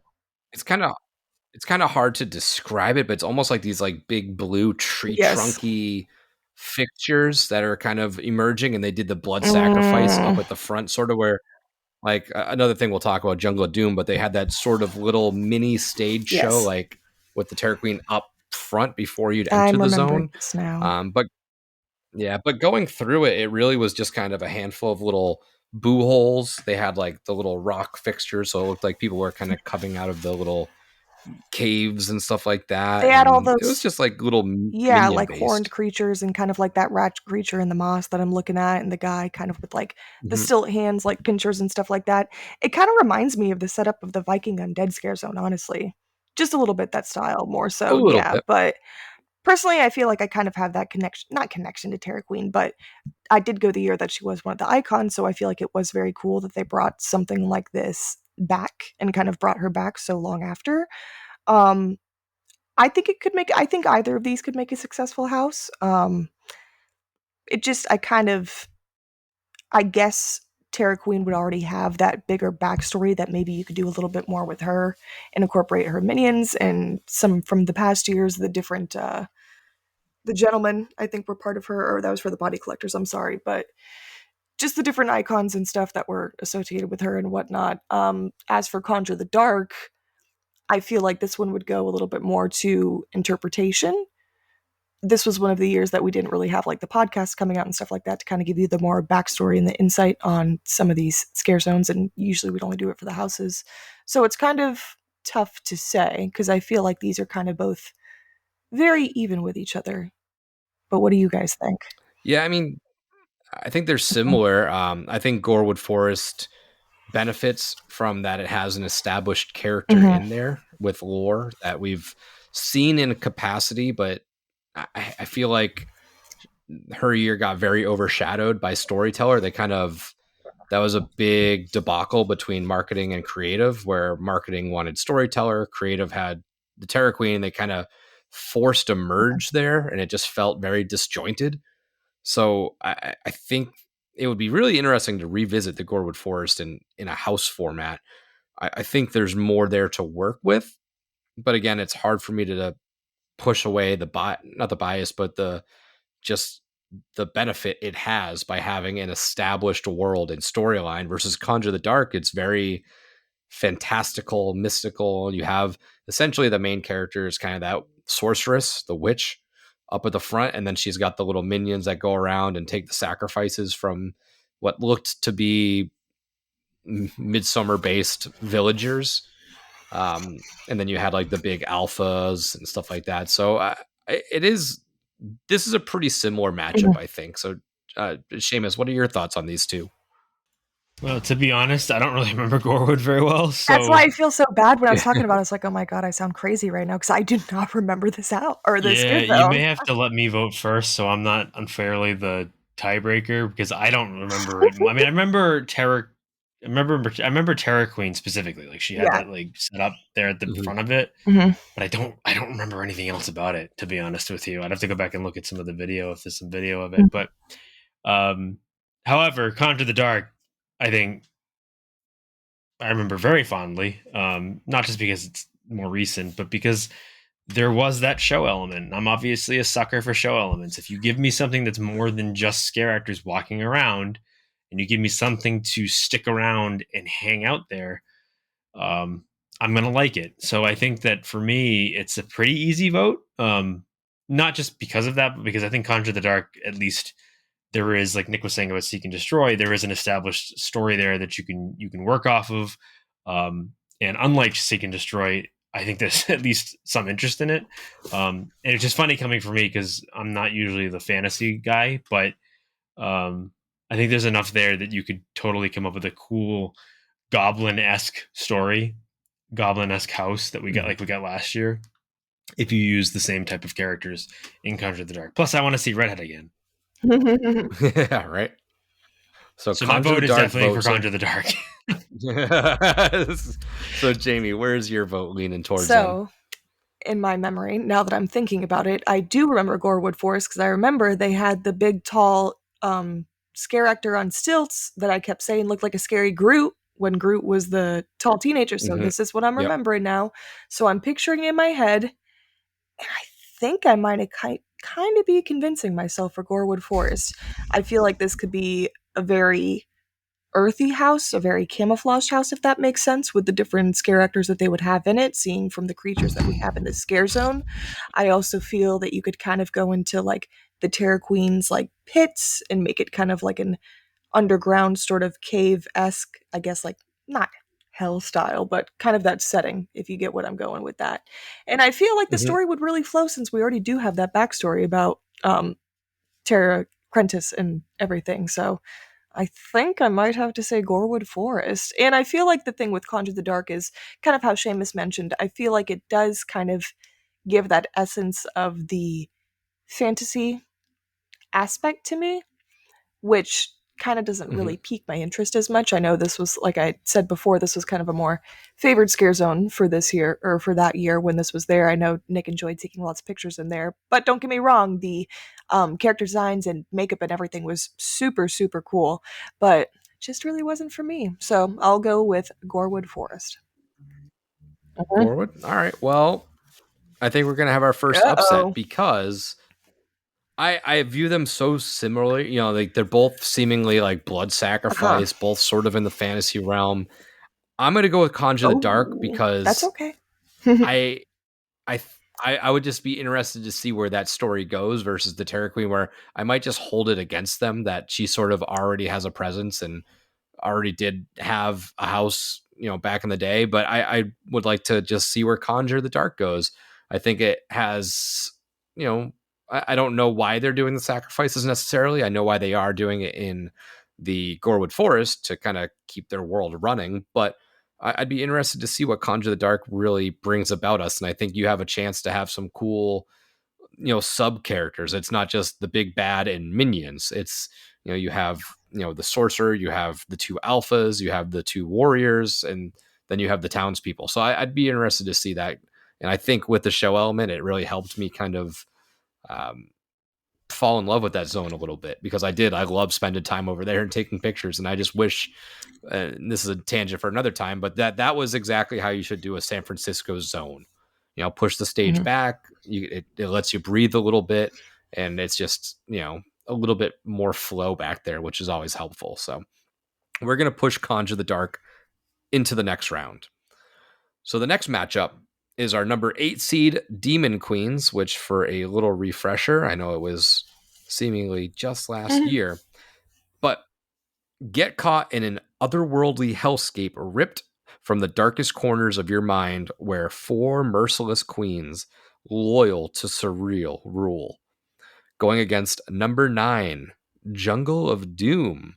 It's kind of hard to describe it, but it's almost like these like big blue tree trunky fixtures that are kind of emerging, and they did the blood sacrifice up at the front, sort of where, like, another thing we'll talk about, Jungle of Doom, but they had that sort of little mini stage show, like with the Terror Queen up front before you'd enter the zone. This now. But going through it, it really was just kind of a handful of little boo holes. They had like the little rock fixtures, so it looked like people were kind of coming out of the little caves and stuff like that. They had all those. It was just like little like horned creatures, and kind of like that rat creature in the moss that I'm looking at, and the guy kind of with like the stilt hands, like pinchers and stuff like that. It kind of reminds me of the setup of the Viking Undead Scare Zone, honestly, just a little bit that style more so. Bit. But personally, I feel like I kind of have that connection, not connection to Terra Queen, but I did go the year that she was one of the icons, so I feel like it was very cool that they brought something like this back and kind of brought her back so long after. Um, I think either of these could make a successful house. It just, I guess Terra Queen would already have that bigger backstory that maybe you could do a little bit more with her and incorporate her minions and some from the past years, the different, the gentlemen, I think, were part of her, or that was for the body collectors, I'm sorry, but just the different icons and stuff that were associated with her and whatnot. As for Conjure the Dark, I feel like this one would go a little bit more to interpretation. This was one of the years that we didn't really have like the podcast coming out and stuff like that to kind of give you the more backstory and the insight on some of these scare zones, and usually we'd only do it for the houses. So it's kind of tough to say because I feel like these are kind of both very even with each other. But what do you guys think? Yeah, I mean, I think they're similar. I think Gorewood Forest benefits from that it has an established character Mhm. in there with lore that we've seen in a capacity, but I feel like her year got very overshadowed by Storyteller. That was a big debacle between marketing and creative, where marketing wanted Storyteller, creative had the Terror Queen. They kind of forced a merge there, and it just felt very disjointed. So I think it would be really interesting to revisit the Gorewood Forest in a house format. I think there's more there to work with, but again, it's hard for me to push away not the bias, but just the benefit it has by having an established world and storyline versus Conjure the Dark. It's very fantastical, mystical. You have essentially the main character is kind of that sorceress, the witch, up at the front, and then she's got the little minions that go around and take the sacrifices from what looked to be midsummer based villagers. And then you had like the big alphas and stuff like that. So it is this is a pretty similar matchup, Mhm. I think. So, Seamus, what are your thoughts on these two? Well, to be honest, I don't really remember Gorewood very well. That's why So I feel so bad when I was Yeah. talking about it. I was like, oh my god, I sound crazy right now because I do not remember this out or this yeah, scare you may zone. have to let me vote first, so I'm not unfairly the tiebreaker because I don't remember it. I mean, I remember Terror Queen specifically. Like she had Yeah. that like set up there at the Mhm. front of it, Mhm. but I don't remember anything else about it. To be honest with you, I'd have to go back and look at some of the video if there's some video of it. But um, however, Conjure the Dark, I think I remember very fondly. Not just because it's more recent, but because there was that show element. I'm obviously a sucker for show elements. If you give me something that's more than just scare actors walking around, and you give me something to stick around and hang out there, um, I'm gonna like it. So I think that for me, it's a pretty easy vote. Not just because of that, but because I think Conjure the Dark, at least there is, like Nick was saying about Seek and Destroy, there is an established story there that you can work off of. And unlike Seek and Destroy, I think there's at least some interest in it. And it's just funny coming from me because I'm not usually the fantasy guy, but I think there's enough there that you could totally come up with a cool goblin esque story, goblin esque house that we got like we got last year. If you use the same type of characters in Conjure the Dark. Plus, I want to see Redhead again. Yeah, right. So So my Conjure the vote is Dark definitely for vote. Conjure the Dark. So Jamie, where's your vote leaning towards then? So, in my memory, now that I'm thinking about it, I do remember Gorewood Forest because I remember they had the big, tall, scare actor on stilts that I kept saying looked like a scary Groot when Groot was the tall teenager. So Mhm. this is what I'm Yep. remembering now. So I'm picturing it in my head, and I think I might have kind of be convincing myself for Gorewood Forest. I feel like this could be a very earthy house, a very camouflaged house, if that makes sense, with the different scare actors that they would have in it, seeing from the creatures that we have in the scare zone. I also feel that you could kind of go into like the Terror Queen's like pits and make it kind of like an underground sort of cave-esque, I guess, like not hell style, but kind of that setting, if you get what I'm going with that. And I feel like the Mhm. story would really flow since we already do have that backstory about Terra Prentice and everything. So I think I might have to say Gorewood Forest. And I feel like the thing with Conjure the Dark is kind of how Seamus mentioned. I feel like it does kind of give that essence of the fantasy aspect to me, which kind of doesn't Mhm. really pique my interest as much. I know this was, like I said before, this was kind of a more favored scare zone for this year, or for that year when this was there. I know Nick enjoyed taking lots of pictures in there, but don't get me wrong, the character designs and makeup and everything was super, super cool, but just really wasn't for me. So I'll go with Gorewood Forest. Gorwood. All right. Well, I think we're gonna have our first upset Uh-oh. because I view them so similarly. You know, like they're both seemingly like blood Uh-huh. sacrifice, both sort of in the fantasy realm. I'm gonna go with Conjure the Dark Oh, that's because okay. I I I would just be interested to see where that story goes versus the Terror Queen, where I might just hold it against them that she sort of already has a presence and already did have a house, you know, back in the day. But I would like to just see where Conjure the Dark goes. I think it has, you know, I don't know why they're doing the sacrifices necessarily. I know why they are doing it in the Gorewood Forest to kind of keep their world running, but I'd be interested to see what Conjure the Dark really brings about us. And I think you have a chance to have some cool, you know, sub characters. It's not just the big bad and minions. It's, you know, you have, you know, the sorcerer, you have the two alphas, you have the two warriors, and then you have the townspeople. So I'd be interested to see that. And I think with the show element, it really helped me kind of um, fall in love with that zone a little bit because I love spending time over there and taking pictures. And I just wish, and this is a tangent for another time, but that was exactly how you should do a San Francisco zone. You know, push the stage Mhm. back. It lets you breathe a little bit, and it's just, you know, a little bit more flow back there, which is always helpful. So we're gonna push Conjure the Dark into the next round. So the next matchup is our number 8 seed Demon Queens, which, for a little refresher, I know it was seemingly just last Mhm. year, but get caught in an otherworldly hellscape ripped from the darkest corners of your mind, where 4 merciless queens, loyal to surreal, rule. Going against number 9, Jungle of Doom.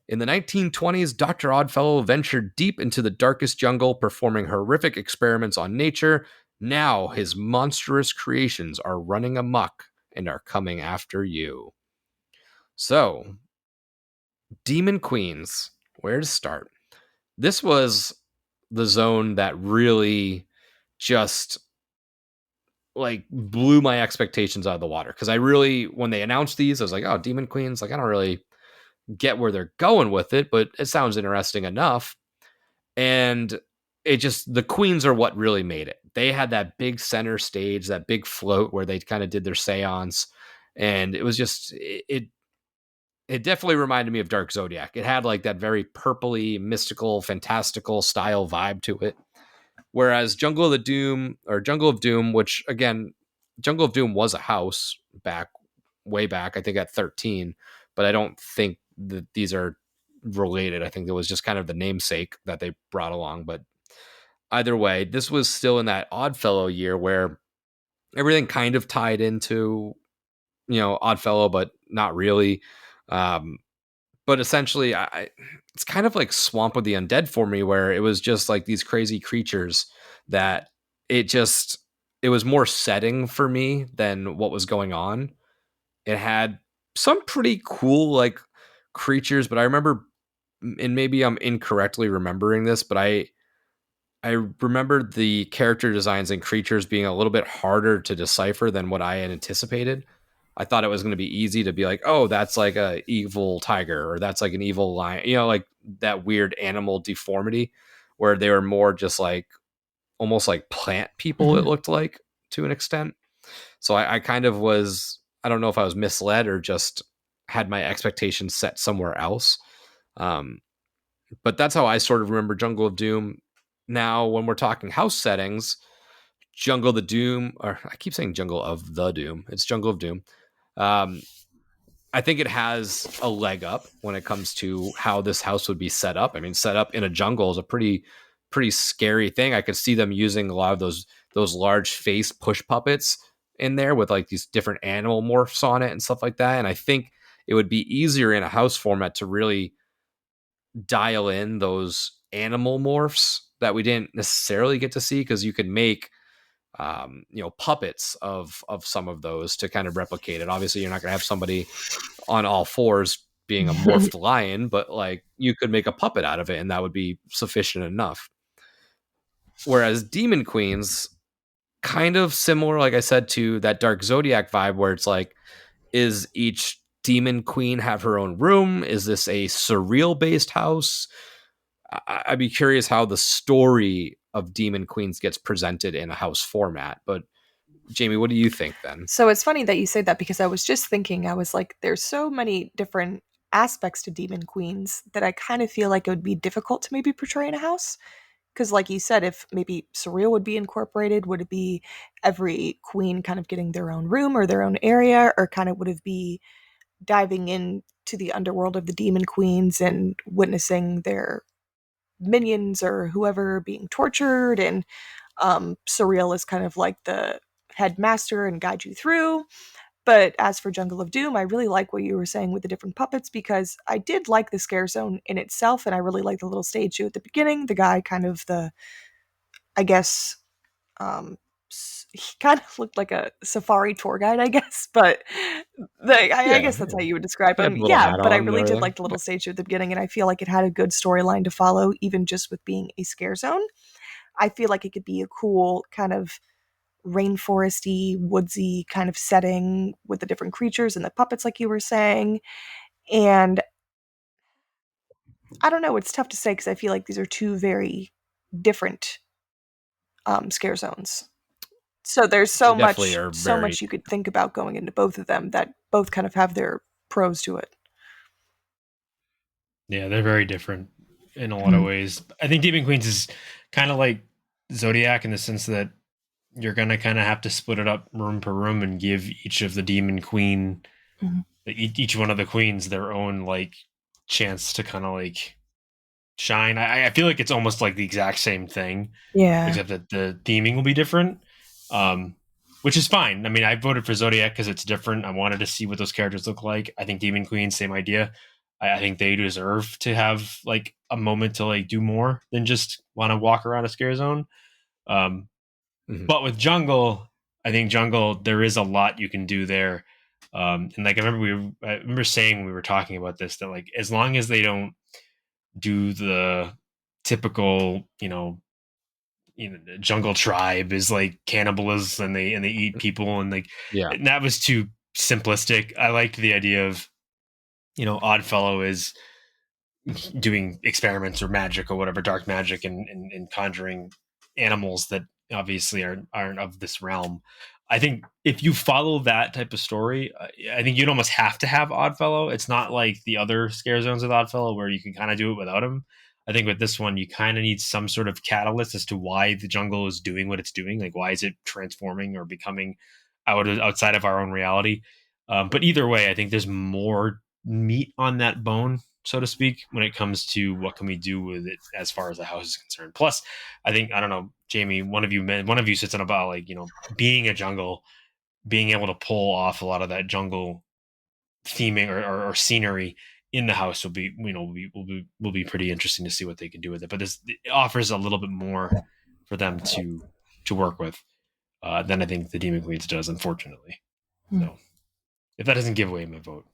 In the 1920s, Dr. Oddfellow ventured deep into the darkest jungle, performing horrific experiments on nature. Now his monstrous creations are running amok and are coming after you. So, Demon Queens, where to start? This was the zone that really just like blew my expectations out of the water because I really, when they announced these, I was like, oh, Demon Queens, like I don't really get where they're going with it, but it sounds interesting enough. And it just, the queens are what really made it. They had that big center stage, that big float where they kind of did their seance, and it was just it definitely reminded me of Dark Zodiac. It had like that very purpley, mystical, fantastical style vibe to it. Whereas Jungle of the Doom, or Jungle of Doom, which again, Jungle of Doom was a house back way back, I think at 13, but I don't think that these are related. I think it was just kind of the namesake that they brought along. But either way, this was still in that Oddfellow year where everything kind of tied into, you know, Oddfellow, but not really. Um, but essentially, it's kind of like Swamp of the Undead for me, where it was just like these crazy creatures that it just, it was more setting for me than what was going on. It had some pretty cool like creatures, but I remember, and maybe I'm incorrectly remembering this, but I remember the character designs and creatures being a little bit harder to decipher than what I had anticipated. I thought it was going to be easy to be like, oh, that's like a evil tiger, or that's like an evil lion, you know, like that weird animal deformity, where they were more just like almost like plant people, it Mhm. looked like, to an extent. So I kind of was, I don't know if I was misled or just had my expectations set somewhere else. Um, but that's how I sort of remember Jungle of Doom. Now, when we're talking house settings, Jungle of the Doom, or I keep saying Jungle of the Doom, it's Jungle of Doom. Um, I think it has a leg up when it comes to how this house would be set up. I mean, set up in a jungle is a pretty scary thing. I could see them using a lot of those large face push puppets in there with like these different animal morphs on it and stuff like that. And I think it would be easier in a house format to really dial in those animal morphs that we didn't necessarily get to see, because you could make puppets of some of those to kind of replicate it. Obviously, you're not going to have somebody on all fours being a morphed lion, but like you could make a puppet out of it, and that would be sufficient enough. Whereas demon queens, kind of similar, like I said, to that Dark Zodiac vibe, where it's like, is each demon queen have her own room? Is this a surreal based house? I'd be curious how the story of demon queens gets presented in a house format. But Jamie, what do you think then? So it's funny that you say that, because I was just thinking, I was like, there's so many different aspects to demon queens that I kind of feel like it would be difficult to maybe portray in a house. Because, like you said, if maybe surreal would be incorporated, would it be every queen kind of getting their own room or their own area, or kind of would it be diving into the underworld of the demon queens and witnessing their minions or whoever being tortured, and surreal is kind of like the headmaster and guide you through. But as for Jungle of Doom, I really like what you were saying with the different puppets, because I did like the scare zone in itself, and I really like the little stage show at the beginning. The guy kind of I guess, um, he kind of looked like a safari tour guide, I guess, but I guess that's how you would describe He had him. a little Yeah, hat but I on and really did everything. like the little stage show at the beginning, and I feel like it had a good storyline to follow, even just with being a scare zone. I feel like it could be a cool kind of rainforesty, woodsy kind of setting with the different creatures and the puppets, like you were saying. And I don't know, it's tough to say, because I feel like these are two very different scare zones. So there's They definitely are so very. much you could think about going into both of them, that both kind of have their pros to it. Yeah, they're very different in a lot of ways. I think Demon Queens is kind of like Zodiac in the sense that you're gonna kind of have to split it up room per room and give each of the Demon Queen, Mhm. each one of the queens, their own like chance to kind of like shine. I feel like it's almost like the exact same thing, Yeah. except that the theming will be different, um, which is fine. I mean, I voted for Zodiac because it's different. I wanted to see what those characters look like. I think Demon Queen, same idea. I think they deserve to have like a moment to like do more than just want to walk around a scare zone. Um, Mhm. but with Jungle, I think Jungle, there is a lot you can do there. And like I remember saying when we were talking about this that like as long as they don't do the typical, jungle tribe is like cannibalism and they eat people and like Yeah. and that was too simplistic. I liked the idea of Oddfellow is doing experiments or magic or whatever, dark magic, and conjuring animals that obviously aren't of this realm. I think if you follow that type of story, I think you'd almost have to have Oddfellow. It's not like the other scare zones with Oddfellow where you can kind of do it without him. I think with this one, you kind of need some sort of catalyst as to why the jungle is doing what it's doing. Like, why is it transforming or becoming outside of our own reality? But either way, I think there's more meat on that bone, so to speak, when it comes to what can we do with it as far as the house is concerned. Plus, I think I don't know, Jamie, one of you sits on about like being a jungle, being able to pull off a lot of that jungle theming or scenery in the house will be will be pretty interesting to see what they can do with it. But this it offers a little bit more for them to work with than I think the Demon Queens does, unfortunately. So if that doesn't give away my vote.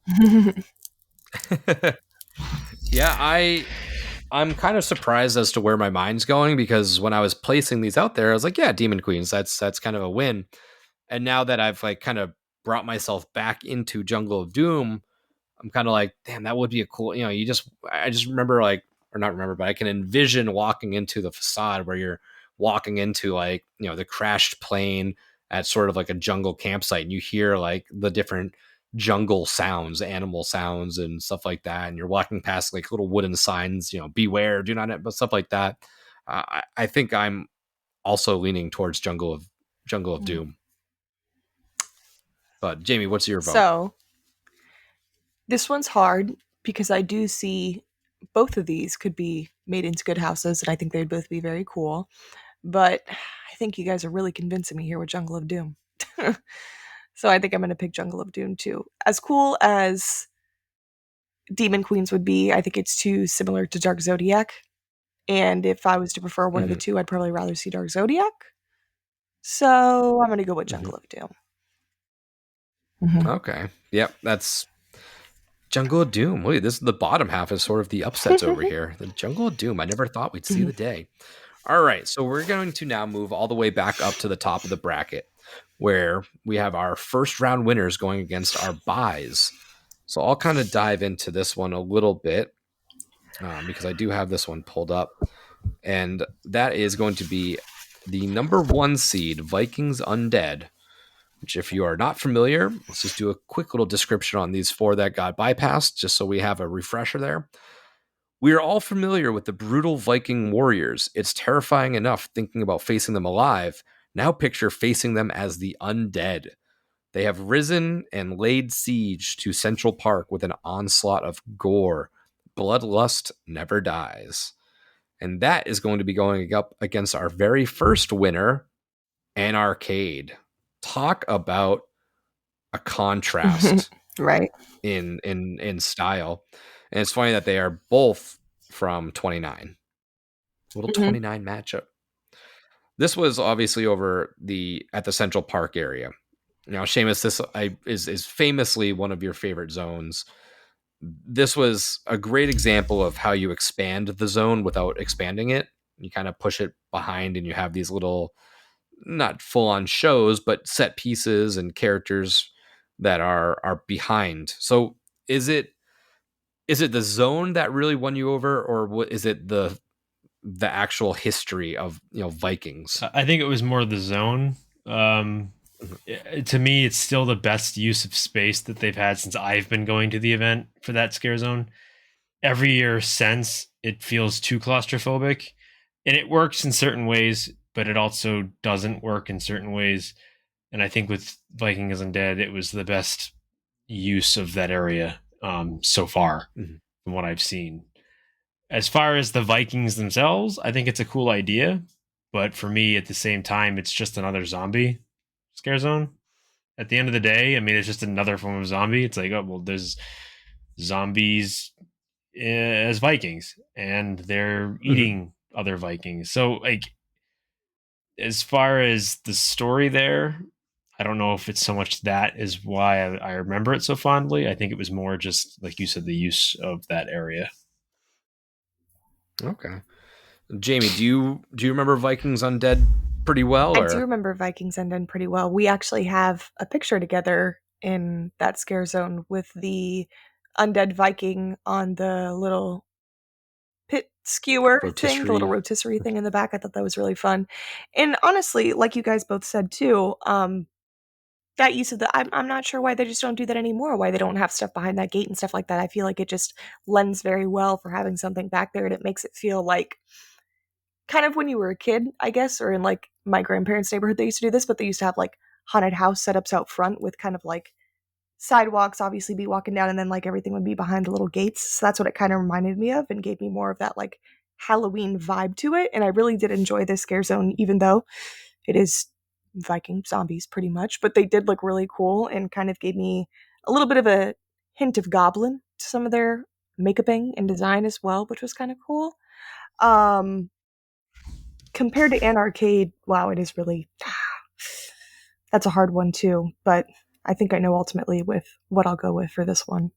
Yeah, I'm kind of surprised as to where my mind's going, because when I was placing these out there, I was like, yeah, Demon Queens, that's kind of a win. And now that I've like kind of brought myself back into Jungle of Doom, I'm kind of like, damn, that would be a cool, I just remember like, or not remember, but I can envision walking into the facade where you're walking into like, the crashed plane at sort of like a jungle campsite, and you hear like the different jungle sounds, animal sounds and stuff like that. And you're walking past like little wooden signs, beware, do not, but stuff like that. I think I'm also leaning towards Jungle of Doom. But Jamie, what's your vote? So this one's hard, because I do see both of these could be made into good houses, and I think they'd both be very cool. But I think you guys are really convincing me here with Jungle of Doom. So I think I'm going to pick Jungle of Doom too. As cool as Demon Queens would be, I think it's too similar to Dark Zodiac. And if I was to prefer one of the two, I'd probably rather see Dark Zodiac. So I'm gonna go with Jungle of Doom. Mhm. Okay. Yep, that's Jungle of Doom. Wait, this is the bottom half is sort of the upsets over here. The Jungle of Doom. I never thought we'd see the day. All right, so we're going to now move all the way back up to the top of the bracket, where we have our first round winners going against our buys. So I'll kind of dive into this one a little bit because I do have this one pulled up, and that is going to be the number 1 seed Vikings Undead. Which, if you are not familiar, let's just do a quick little description on these 4 that got bypassed, just so we have a refresher there. We are all familiar with the brutal Viking warriors. It's terrifying enough thinking about facing them alive. Now picture facing them as the undead. They have risen and laid siege to Central Park with an onslaught of gore. Bloodlust never dies. And that is going to be going up against our very first winner, Anarch-Cade. Talk about a contrast Right. in style. And it's funny that they are both from 29. Little 29 matchup. This was obviously over at the Central Park area. Now, Seamus, this is famously one of your favorite zones. This was a great example of how you expand the zone without expanding it. You kind of push it behind and you have these little, not full on shows, but set pieces and characters that are behind. So is it the zone that really won you over, or what is it the actual history of Vikings? I think it was more the zone. To me, it's still the best use of space that they've had since I've been going to the event for that scare zone. Every year since, it feels too claustrophobic, and it works in certain ways, but it also doesn't work in certain ways. And I think with Viking is Undead, it was the best use of that area so far from what I've seen. As far as the Vikings themselves, I think it's a cool idea, but for me, at the same time, it's just another zombie scare zone. At the end of the day, I mean, it's just another form of zombie. It's like, oh, well, there's zombies as Vikings, and they're eating other Vikings. So, like, as far as the story there, I don't know if it's so much that is why I remember it so fondly. I think it was more just, like you said, the use of that area. Okay. Jamie, do you remember Vikings Undead pretty well? I do remember Vikings Undead pretty well. We actually have a picture together in that scare zone with the undead Viking on the little pit skewer thing, the little rotisserie thing in the back. I thought that was really fun. And honestly, like you guys both said too, that use of I'm not sure why they just don't do that anymore, why they don't have stuff behind that gate and stuff like that. I feel like it just lends very well for having something back there, and it makes it feel like kind of when you were a kid, I guess, or in like my grandparents' neighborhood, they used to do this, but they used to have like haunted house setups out front with kind of like sidewalks, obviously be walking down, and then like everything would be behind the little gates. So that's what it kind of reminded me of and gave me more of that like Halloween vibe to it. And I really did enjoy this scare zone, even though it is Viking zombies pretty much, but they did look really cool and kind of gave me a little bit of a hint of goblin to some of their makeuping and design as well, which was kind of cool. Compared to Anarch-Cade, wow, it is really that's a hard one too, but I think I know ultimately with what I'll go with for this one.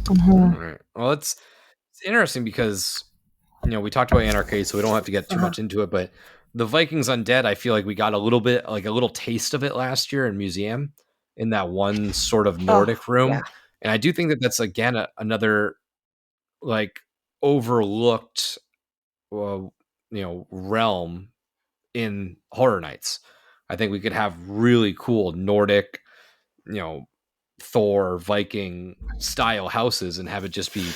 All right. Well, it's interesting because we talked about Anarch-Cade, so we don't have to get too much into it, but the Vikings Undead, I feel like we got a little bit, like a little taste of it last year in Museum in that one sort of Nordic room. Yeah. And I do think that that's, again, another like overlooked, realm in Horror Nights. I think we could have really cool Nordic, Thor, Viking style houses and have it just be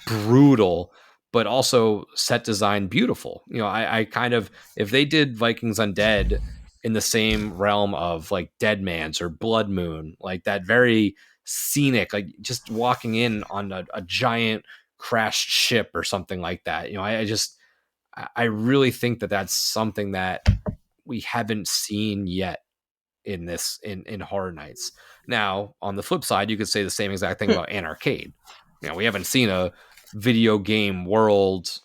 brutal, but also set design beautiful. I kind of, if they did Vikings Undead in the same realm of like Dead Man's or Blood Moon, like that very scenic, like just walking in on a giant crashed ship or something like that. I really think that that's something that we haven't seen yet in this in Horror Nights. Now, on the flip side, you could say the same exact thing about Anarch-Cade. We haven't seen a video game world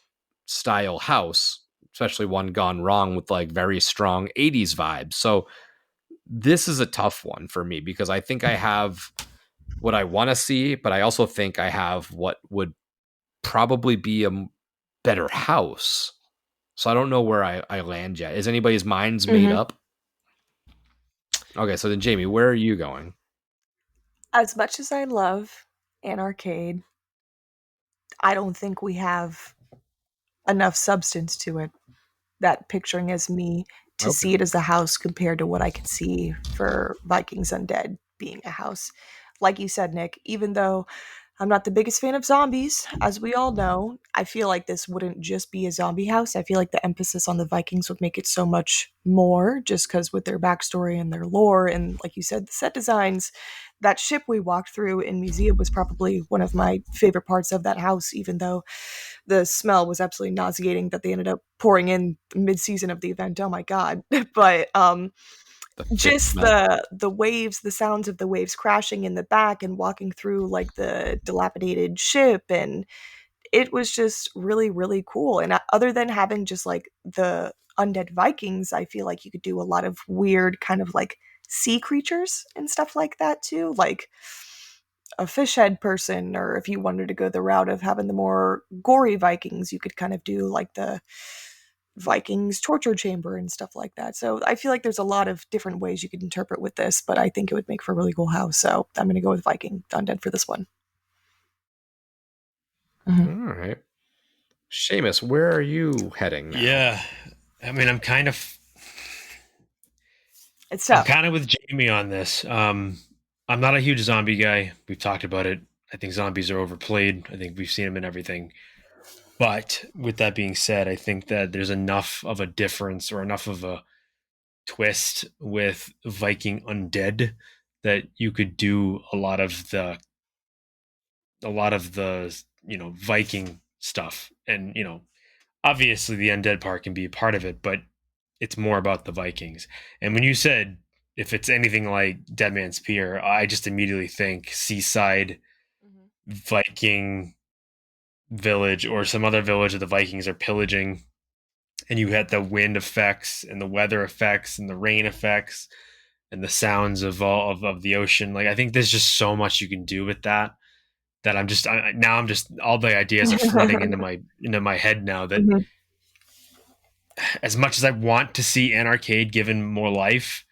style house especially one gone wrong with like very strong 80s vibes. So this is a tough one for me because I think I have what I want to see, but I also think I have what would probably be a better house. So I don't know where I land yet. Is anybody's minds made Mhm. up? Okay, so then Jamie, where are you going? As much as I love Anarch-Cade, I don't think we have enough substance to it that picturing as me to Okay. see it as a house compared to what I could see for Vikings Undead being a house. Like you said, Nick, even though I'm not the biggest fan of zombies, as we all know, I feel like this wouldn't just be a zombie house. I feel like the emphasis on the Vikings would make it so much more just because with their backstory and their lore, and like you said, the set designs. That ship we walked through in museum was probably one of my favorite parts of that house, even though the smell was absolutely nauseating that they ended up pouring in mid-season of the event. Oh my god. But The thick just smell. the waves, the sounds of the waves crashing in the back and walking through like the dilapidated ship, and it was just really really cool. And other than having just like the undead Vikings, I feel like you could do a lot of weird kind of like sea creatures and stuff like that too, like a fish head person, or if you wanted to go the route of having the more gory Vikings, you could kind of do like the Vikings torture chamber and stuff like that. So I feel like there's a lot of different ways you could interpret with this, but I think it would make for a really cool house. So I'm going to go with Viking Undead for this one. All right. Seamus, where are you heading now? Yeah. I mean, It's I'm tough. kind of with Jamie on this. I'm not a huge zombie guy. We've talked about it. I think zombies are overplayed. I think we've seen them in everything. But with that being said, I think that there's enough of a difference or enough of a twist with Viking Undead that you could do a lot of the Viking stuff. And obviously the undead part can be a part of it, but it's more about the Vikings. And when you said if it's anything like Dead Man's Pier, I just immediately think seaside Viking village or some other village that the Vikings are pillaging, and you had the wind effects and the weather effects and the rain effects and the sounds of all of the ocean. Like I think there's just so much you can do with that I'm just all the ideas are flooding into my head now that Mhm. as much as I want to see Anarch-Cade given more life,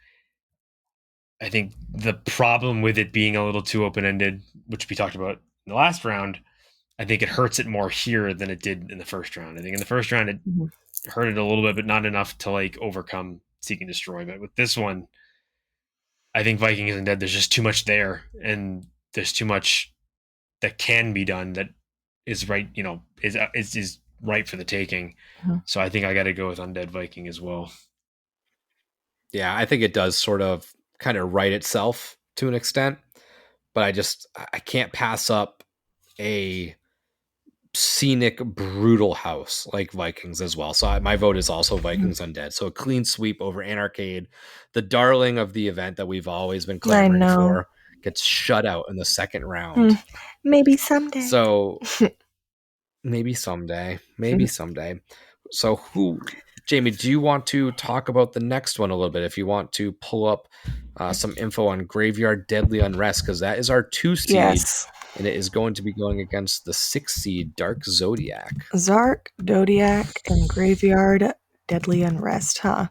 I think the problem with it being a little too open ended, which we talked about in the last round, I think it hurts it more here than it did in the first round. I think in the first round it Mhm. hurt it a little bit, but not enough to like overcome Seek and Destroy. But with this one, I think Viking isn't dead. There's just too much there, and there's too much that can be done that is right. Is right for the taking. Mhm. So I think I got to go with Undead Viking as well. Yeah, I think it does sort of kind of write itself to an extent, but I can't pass up a scenic, brutal house like Vikings as well. So my vote is also Mhm. Vikings Undead. So a clean sweep over Anarch-Cade, the darling of the event that we've always been I clamoring know. for, gets shut out in the second round. Hmm. Maybe someday. So maybe someday, maybe someday. So Jamie, do you want to talk about the next one a little bit? If you want to pull up some info on Graveyard Deadly Unrest, because that is our 2 seed, Yes. and it is going to be going against the 6 seed Dark Zodiac. Zark, Dodiac, and Graveyard Deadly Unrest, huh?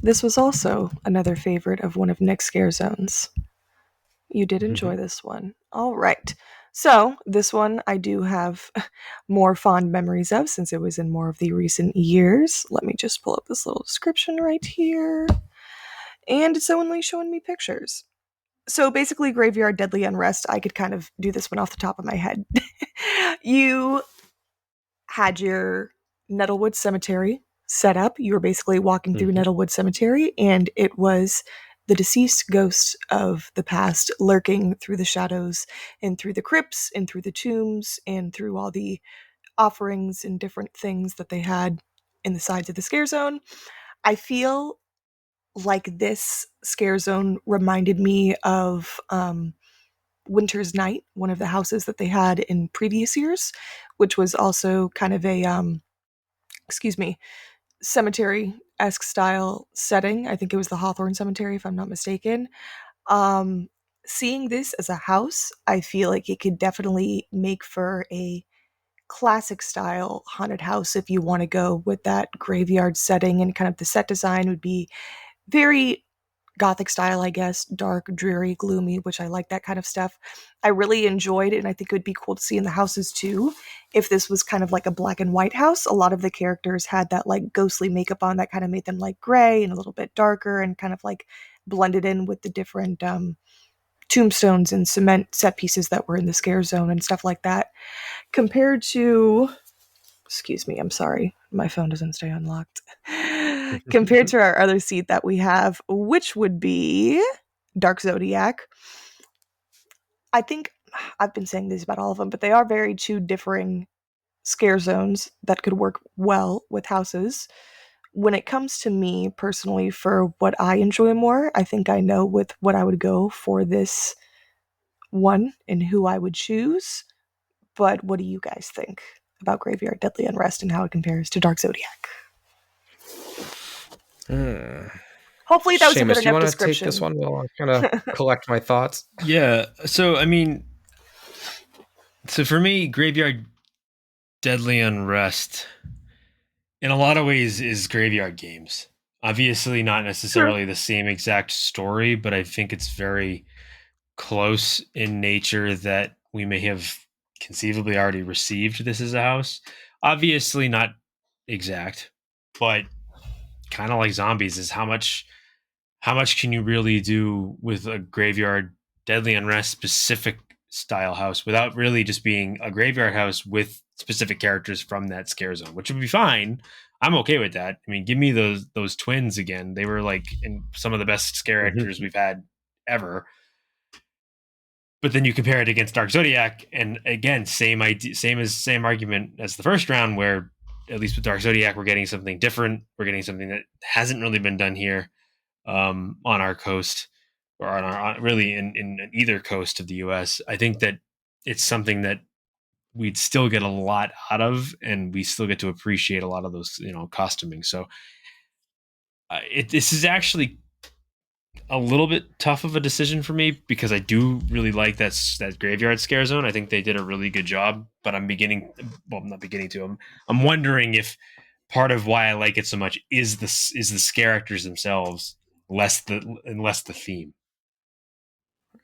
This was also another favorite of one of Nick's scare zones. You did enjoy this one. All right. So, this one I do have more fond memories of since it was in more of the recent years. Let me just pull up this little description right here. And it's only showing me pictures. So, basically, Graveyard Deadly Unrest, I could kind of do this one off the top of my head. You had your Nettlewood Cemetery set up. You were basically walking through Nettlewood Cemetery, and it was the deceased ghosts of the past lurking through the shadows and through the crypts and through the tombs and through all the offerings and different things that they had in the sides of the scare zone. I feel like this scare zone reminded me of Winter's Night, one of the houses that they had in previous years, which was also kind of a excuse me, cemetery-esque style setting. I think it was the Hawthorne Cemetery, if I'm not mistaken. Um, Seeing this as a house, I feel like it could definitely make for a classic style haunted house if you want to go with that graveyard setting, and kind of the set design would be very gothic style, I guess, dark, dreary, gloomy, which I like that kind of stuff. I really enjoyed it, and I think it would be cool to see in the houses too if this was kind of like a black and white house. A lot of the characters had that like ghostly makeup on that kind of made them like gray and a little bit darker and kind of like blended in with the different tombstones and cement set pieces that were in the scare zone and stuff like that. Compared to, excuse me, I'm sorry, my phone doesn't stay unlocked. Compared to our other seat that we have, which would be Dark Zodiac. I think I've been saying this about all of them, but they are very two differing scare zones that could work well with houses. When it comes to me personally, for what I enjoy more, I think I know with what I would go for this one and who I would choose. But what do you guys think about Graveyard Deadly Unrest and how it compares to Dark Zodiac? Hopefully that was a good Seamus, do you enough want to take description. this one while I kind of collect my thoughts? Yeah. So, I mean, so for me, Graveyard Deadly Unrest, in a lot of ways, is Graveyard Games. Obviously, not necessarily the same exact story, but I think it's very close in nature that we may have conceivably already received this as a house. Obviously, not exact, but kind of like zombies is how much can you really do with a Graveyard Deadly Unrest specific style house without really just being a graveyard house with specific characters from that scare zone, which would be fine. I'm okay with that. I mean, give me those twins again. They were like in some of the best scare actors we've had ever. But then you compare it against Dark Zodiac, and again, same idea, same argument as the first round, where at least with Dark Zodiac, we're getting something different. We're getting something that hasn't really been done here on our coast, or really in either coast of the U.S. I think that it's something that we'd still get a lot out of, and we still get to appreciate a lot of those, costuming. So this is actually a little bit tough of a decision for me because I do really like that graveyard scare zone. I think they did a really good job, but I'm not beginning to. I'm wondering if part of why I like it so much is the scare actors themselves, less the theme.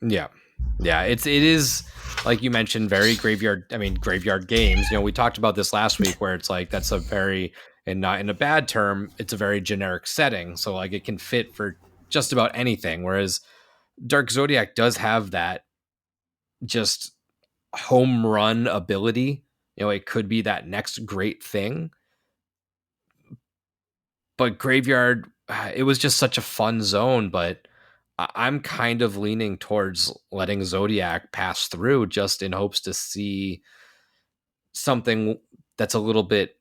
Yeah. It is like you mentioned, very graveyard games. We talked about this last week where it's like that's a very, and not in a bad term, it's a very generic setting. So like it can fit for just about anything. Whereas Dark Zodiac does have that just home run ability. It could be that next great thing. But Graveyard, it was just such a fun zone, but I'm kind of leaning towards letting Zodiac pass through just in hopes to see something that's a little bit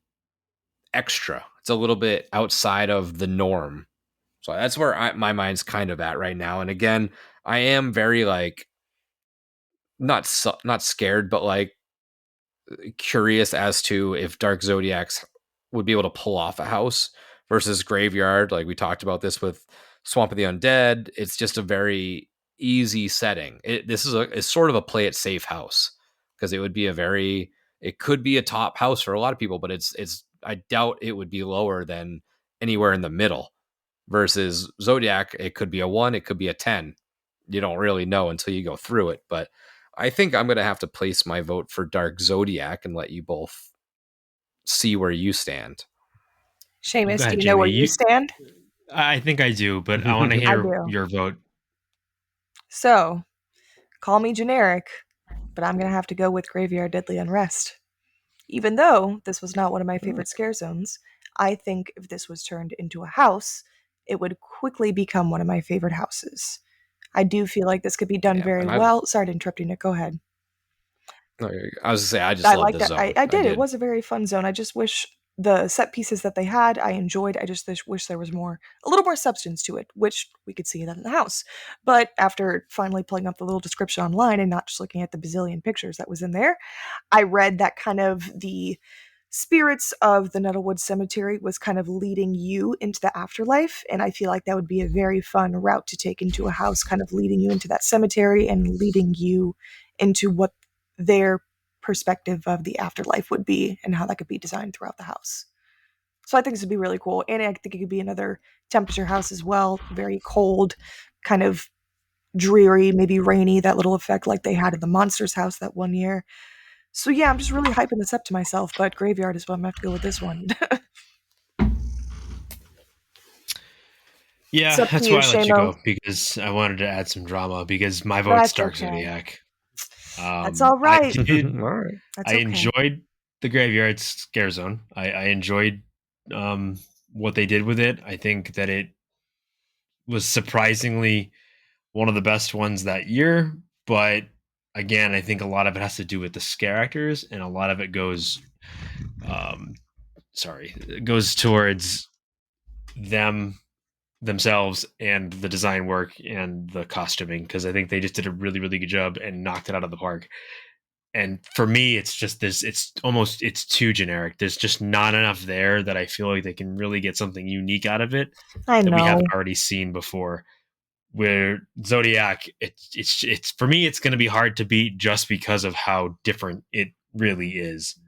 extra. It's a little bit outside of the norm. So that's where my mind's kind of at right now. And again, I am very like not scared, but like curious as to if Dark Zodiacs would be able to pull off a house versus Graveyard. Like we talked about this with Swamp of the Undead. It's just a very easy setting. This is it's sort of a play it safe house because it could be a top house for a lot of people, but I doubt it would be lower than anywhere in the middle. Versus Zodiac, it could be a 1, it could be a 10. You don't really know until you go through it, but I think I'm going to have to place my vote for Dark Zodiac and let you both see where you stand. Seamus, Go ahead, do you know where Jamie. you stand? I think I do, but I want to I hear do. your vote. So, call me generic, but I'm going to have to go with Graveyard Deadly Unrest. Even though this was not one of my favorite scare zones, I think if this was turned into a house, it would quickly become one of my favorite houses. I do feel like this could be done very well. Sorry to interrupt you, Nick. Go ahead. I was going to say, I just I love like the that. zone. I did. It was a very fun zone. I just wish the set pieces that they had, I enjoyed. I just wish there was a little more substance to it, which we could see that in the house. But after finally pulling up the little description online and not just looking at the bazillion pictures that was in there, I read that kind of the spirits of the Nettlewood Cemetery was kind of leading you into the afterlife. And I feel like that would be a very fun route to take into a house, kind of leading you into that cemetery and leading you into what their perspective of the afterlife would be and how that could be designed throughout the house. So I think this would be really cool. And I think it could be another temperature house as well. Very cold, kind of dreary, maybe rainy, that little effect like they had in the Monsters house that one year. So yeah, I'm just really hyping this up to myself, but Graveyard is what I'm gonna have to go with this one. Yeah, It's up to that's you, why I let you Shamo. go, because I wanted to add some drama, because my vote's That's Dark okay. Zodiac. That's all right. I All right. That's I okay. enjoyed the Graveyard Scare Zone. I enjoyed what they did with it. I think that it was surprisingly one of the best ones that year. But again, I think a lot of it has to do with the scare actors, and a lot of it goes, goes towards themselves and the design work and the costuming, because I think they just did a really, really good job and knocked it out of the park. And for me, it's just this, it's too generic. There's just not enough there that I feel like they can really get something unique out of it I that we know. haven't already seen before. Where Zodiac, it's for me, it's going to be hard to beat just because of how different it really is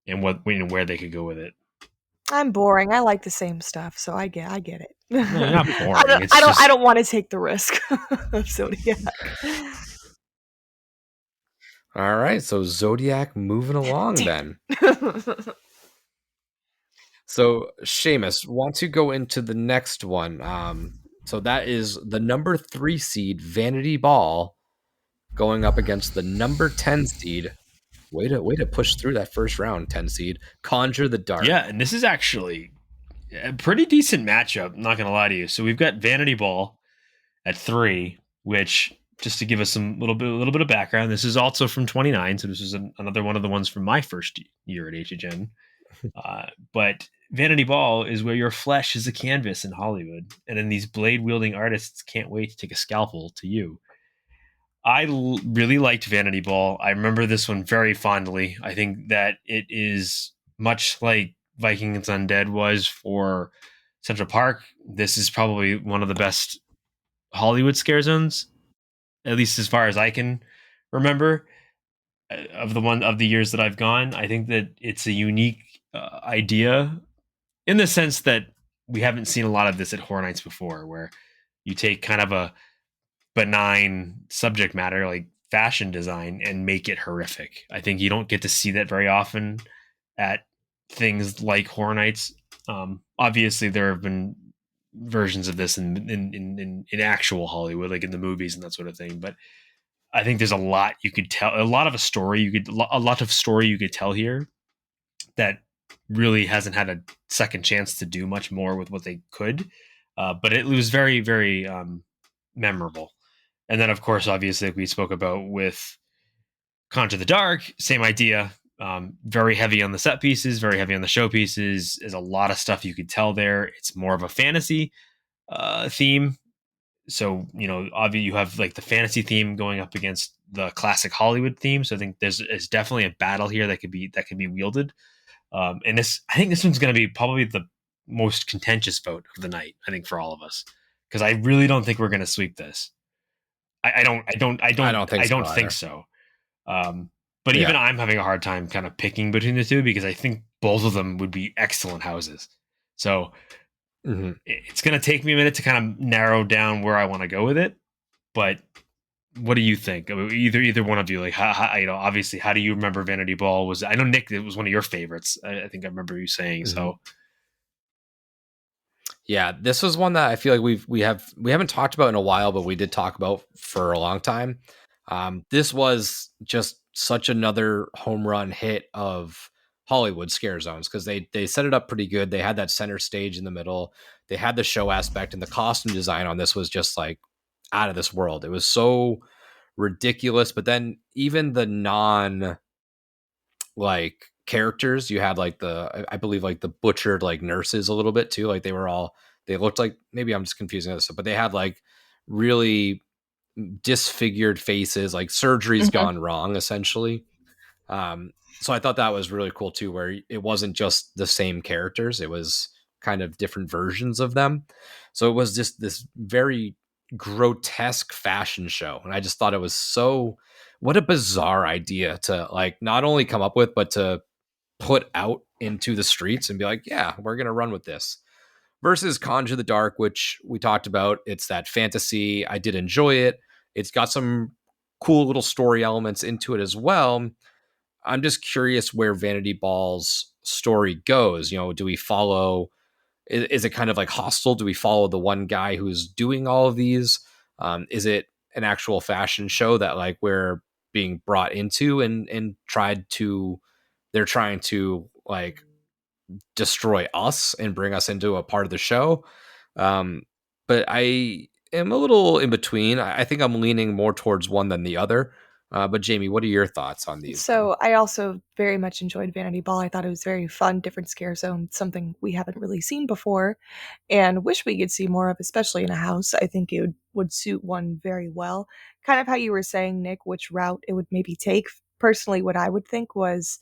and where they could go with it. I'm boring. I like the same stuff, so I get it. No, you're not boring. I It's just, don't want to take the risk of Zodiac. All right. So Zodiac moving along then. So Seamus, want to go into the next one? So that is the number 3 seed Vanity Ball going up against the number 10 seed. Way to push through that first round, 10 seed. Conjure the Dark. yeah, and this is actually a pretty decent matchup. I'm not gonna lie to you. So we've got Vanity Ball at 3, which, just to give us a little bit of background, this is also from 29. So this is another one of the ones from my first year at HHN. But Vanity Ball is where your flesh is a canvas in Hollywood, and then these blade wielding artists can't wait to take a scalpel to you. I really liked Vanity Ball. I remember this one very fondly. I think that it is much like Vikings Undead was for Central Park. This is probably one of the best Hollywood scare zones, at least as far as I can remember, of the years that I've gone. I think that it's a unique idea, in the sense that we haven't seen a lot of this at Horror Nights before, where you take kind of a benign subject matter like fashion design and make it horrific. I think you don't get to see that very often at things like Horror Nights. Obviously, there have been versions of this in actual Hollywood, like in the movies and that sort of thing. But I think there's a lot you could tell, a lot of story you could tell here that really hasn't had a second chance to do much more with what they could. But it was very, very memorable. And then, of course, obviously, like we spoke about with Conjure the Dark, same idea. Very heavy on the set pieces, very heavy on the show pieces. There's a lot of stuff you could tell there. It's more of a fantasy theme. So, obviously you have like the fantasy theme going up against the classic Hollywood theme. So I think there's definitely a battle here that could be wielded. And I think this one's going to be probably the most contentious vote of the night, I think, for all of us, because I really don't think we're going to sweep this. I don't think so. But Yeah. even I'm having a hard time kind of picking between the two, because I think both of them would be excellent houses. So it's going to take me a minute to kind of narrow down where I want to go with it. But what do you think? I mean, either one of you, like, how, obviously, how do you remember Vanity Ball? I know, Nick, it was one of your favorites. I think I remember you saying so. Yeah, this was one that I feel like we haven't talked about in a while, but we did talk about for a long time. This was just such another home run hit of Hollywood scare zones, because they set it up pretty good. They had that center stage in the middle. They had the show aspect, and the costume design on this was just like out of this world. It was so ridiculous. But then even the non like characters, you had like I believe like the butchered like nurses a little bit too. Like they looked like, maybe I'm just confusing this, but they had like really disfigured faces, like surgery's gone wrong essentially. So I thought that was really cool too, where it wasn't just the same characters, it was kind of different versions of them. So it was just this very grotesque fashion show. And I just thought it was so, what a bizarre idea to like not only come up with, but to put out into the streets and be like, yeah, we're going to run with this. Versus Conjure the Dark, which we talked about. It's that fantasy. I did enjoy it. It's got some cool little story elements into it as well. I'm just curious where Vanity Ball's story goes. You know, do we follow? Is it kind of like Hostel? Do we follow the one guy who's doing all of these? Is it an actual fashion show that like we're being brought into and tried to? They're trying to like destroy us and bring us into a part of the show. Um, but I am a little in between. I think I'm leaning more towards one than the other. But Jamie, what are your thoughts on these then? So I also very much enjoyed Vanity Ball. I thought it was very fun, different scare zone, something we haven't really seen before, and wish we could see more of, especially in a house. I think it would suit one very well. Kind of how you were saying, Nick, which route it would maybe take. Personally, what I would think was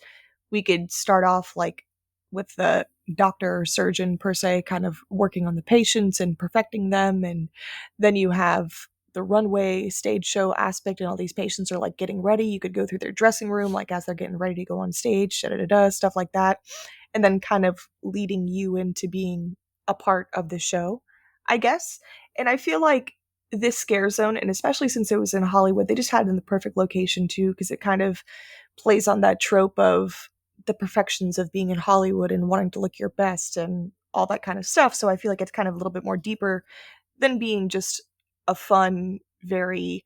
we could start off like with the doctor or surgeon per se, kind of working on the patients and perfecting them, and then you have the runway stage show aspect, and all these patients are like getting ready. You could go through their dressing room like as they're getting ready to go on stage, da da da, stuff like that, and then kind of leading you into being a part of the show, I guess. And I feel like this scare zone, and especially since it was in Hollywood, they just had it in the perfect location too, because it kind of plays on that trope of the perfections of being in Hollywood and wanting to look your best and all that kind of stuff. So I feel like it's kind of a little bit more deeper than being just a fun, very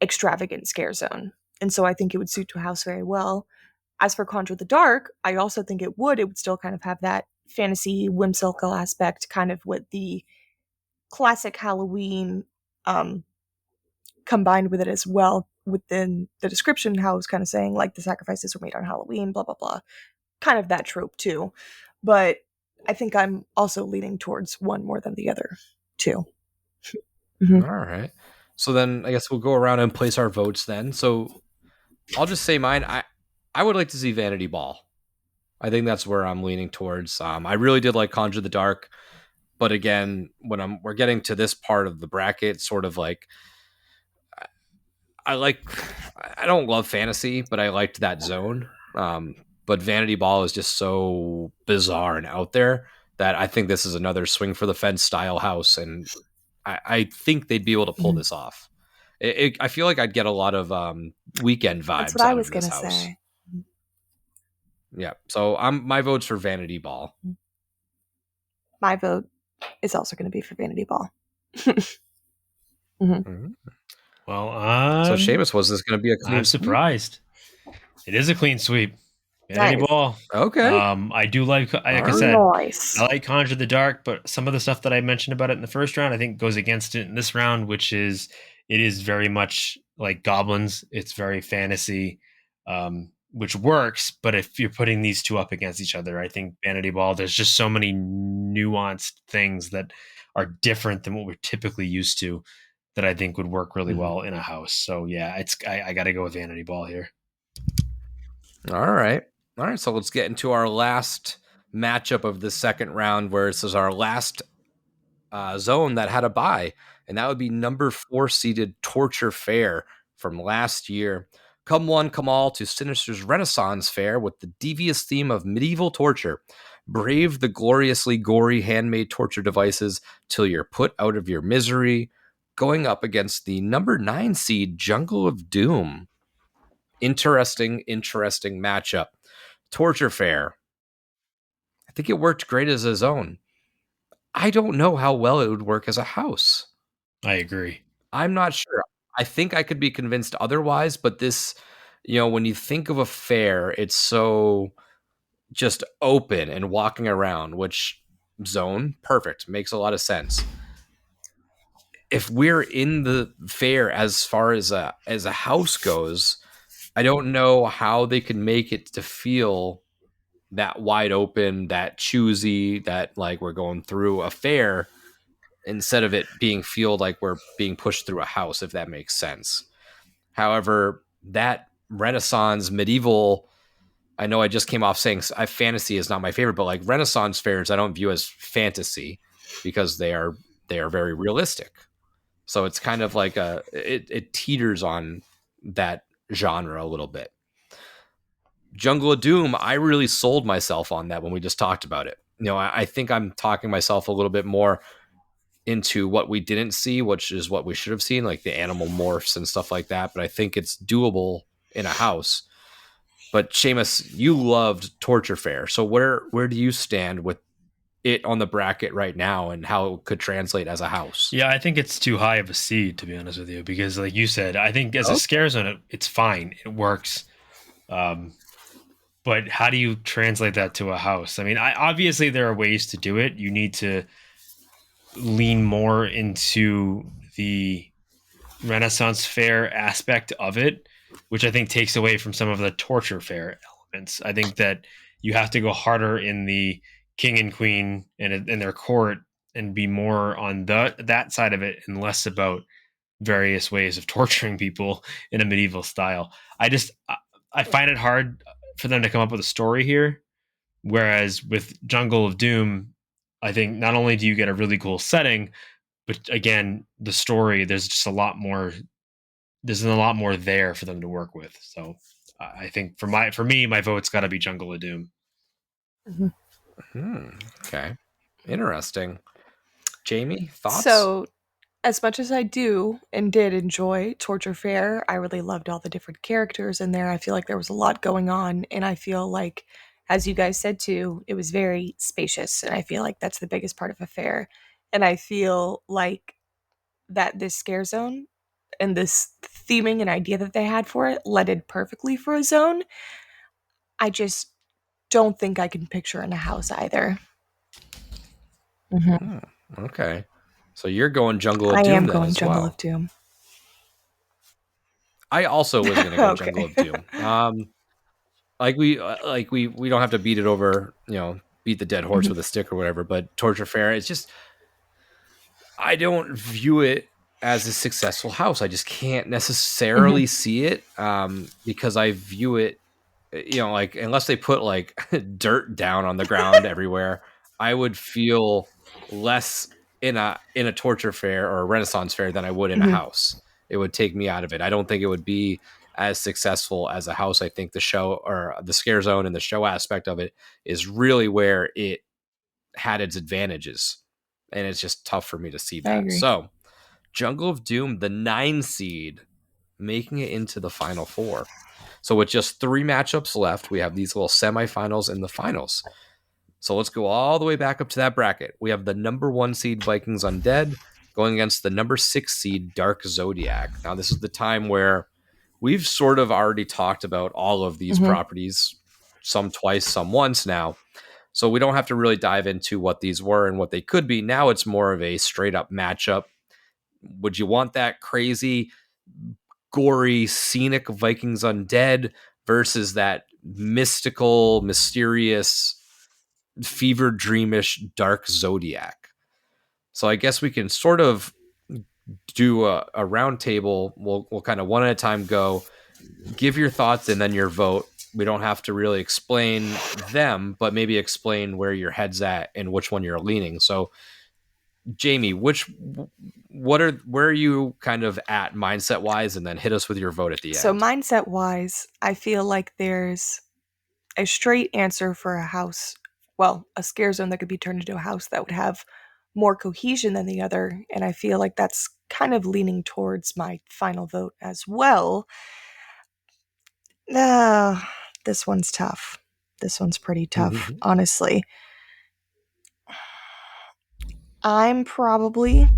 extravagant scare zone. And so I think it would suit to a house very well. As for Conjure the Dark, I also think it would. It would still kind of have that fantasy, whimsical aspect, kind of with the classic Halloween um, combined with it as well within the description, how it was kind of saying, like, the sacrifices were made on Halloween, blah, blah, blah. Kind of that trope, too. But I think I'm also leaning towards one more than the other, too. All right. So then I guess we'll go around and place our votes then. So I'll just say mine. I would like to see Vanity Ball. I think that's where I'm leaning towards. I really did like Conjure the Dark, but again, when we're getting to this part of the bracket, sort of like I like I don't love fantasy, but I liked that zone. But Vanity Ball is just so bizarre and out there that I think this is another swing for the fence style house, and I think they'd be able to pull Mhm. this off. I feel like I'd get a lot of weekend That's what vibes I out was of this gonna house. say. Yeah, so my vote's for Vanity Ball. My vote is also going to be for Vanity Ball. Mhm. Well, So Seamus, was this going to be a clean I'm sweep? surprised. It is a clean sweep. Vanity Nice. Ball. Okay, I do like I all right. said, Nice. I like Conjure the Dark, but some of the stuff that I mentioned about it in the first round, I think goes against it in this round, which is it is very much like goblins. It's very fantasy, which works. But if you're putting these two up against each other, I think Vanity Ball, there's just so many nuanced things that are different than what we're typically used to that I think would work really Mhm. well in a house. So yeah, I got to go with Vanity Ball here. All right. All right. So let's get into our last matchup of the second round, where this is our last zone that had a bye, and that would be number 4 seeded Torture Fair from last year. Come one, come all to Sinister's Renaissance Fair with the devious theme of medieval torture. Brave the gloriously gory handmade torture devices till you're put out of your misery. Going up against the number 9 seed Jungle of Doom. Interesting matchup. Torture Fair. I think it worked great as a zone. I don't know how well it would work as a house. I agree. I'm not sure. I think I could be convinced otherwise, but this, you know, when you think of a fair, it's so just open and walking around, which zone, perfect, makes a lot of sense. If we're in the fair as far as a house goes, I don't know how they could make it to feel that wide open, that choosy, that like we're going through a fair instead of it being feel like we're being pushed through a house, if that makes sense. However, that Renaissance, medieval. I know I just came off saying fantasy is not my favorite, but like Renaissance fairs, I don't view as fantasy because they are very realistic. So it's kind of like it teeters on that genre a little bit. Jungle of Doom, I really sold myself on that when we just talked about it. I think I'm talking myself a little bit more into what we didn't see, which is what we should have seen, like the animal morphs and stuff like that. But I think it's doable in a house. But Seamus, you loved Torture Fair. So where do you stand with it on the bracket right now and how it could translate as a house? Yeah, I think it's too high of a seed, to be honest with you, because like you said, I think as a scare zone, it's fine. It works. But how do you translate that to a house? I mean, obviously there are ways to do it. You need to lean more into the Renaissance fair aspect of it, which I think takes away from some of the torture fair elements. I think that you have to go harder in the king and queen and in their court and be more on that side of it and less about various ways of torturing people in a medieval style. I find it hard for them to come up with a story here. Whereas with Jungle of Doom, I think not only do you get a really cool setting, but again, the story, there's a lot more there for them to work with. So I think for me, my vote's got to be Jungle of Doom. Okay, interesting. Jamie, thoughts? So, as much as I do and did enjoy Torture Fair, I really loved all the different characters in there. I feel like there was a lot going on, and I feel like, as you guys said too, it was very spacious, and I feel like that's the biggest part of a fair. And I feel like that this scare zone and this theming and idea that they had for it led it perfectly for a zone. I just don't think I can picture in a house either. Okay, so you're going Jungle of I Doom. am then going as Jungle well. of Doom. I also was going to go Okay. Jungle of Doom. Like we don't have to beat it over, beat the dead horse with a stick or whatever. But Torture Fair, it's just, I don't view it as a successful house. I just can't necessarily see it because I view it, like unless they put like dirt down on the ground everywhere, I would feel less in a Torture Fair or a Renaissance fair than I would in a house. It would take me out of it. I don't think it would be as successful as a house. I think the show or the scare zone and the show aspect of it is really where it had its advantages. And it's just tough for me to see that. agree. So Jungle of Doom, the 9 seed, making it into the final 4. So with just 3 matchups left, we have these little semifinals and the finals. So let's go all the way back up to that bracket. We have the number 1 seed Vikings Undead going against the number 6 seed Dark Zodiac. Now this is the time where we've sort of already talked about all of these properties, some twice, some once now. So we don't have to really dive into what these were and what they could be. Now it's more of a straight up matchup. Would you want that crazy, gory, scenic Vikings Undead versus that mystical, mysterious, fever dreamish Dark Zodiac? So I guess we can sort of do a round table. We'll kind of one at a time go, give your thoughts and then your vote. We don't have to really explain them, but maybe explain where your head's at and which one you're leaning. So Jamie, where are you kind of at mindset wise, and then hit us with your vote at the end. So mindset wise, I feel like there's a straight answer for a house. Well, a scare zone that could be turned into a house that would have more cohesion than the other. And I feel like that's kind of leaning towards my final vote as well. This one's tough. This one's pretty tough, honestly. I'm probably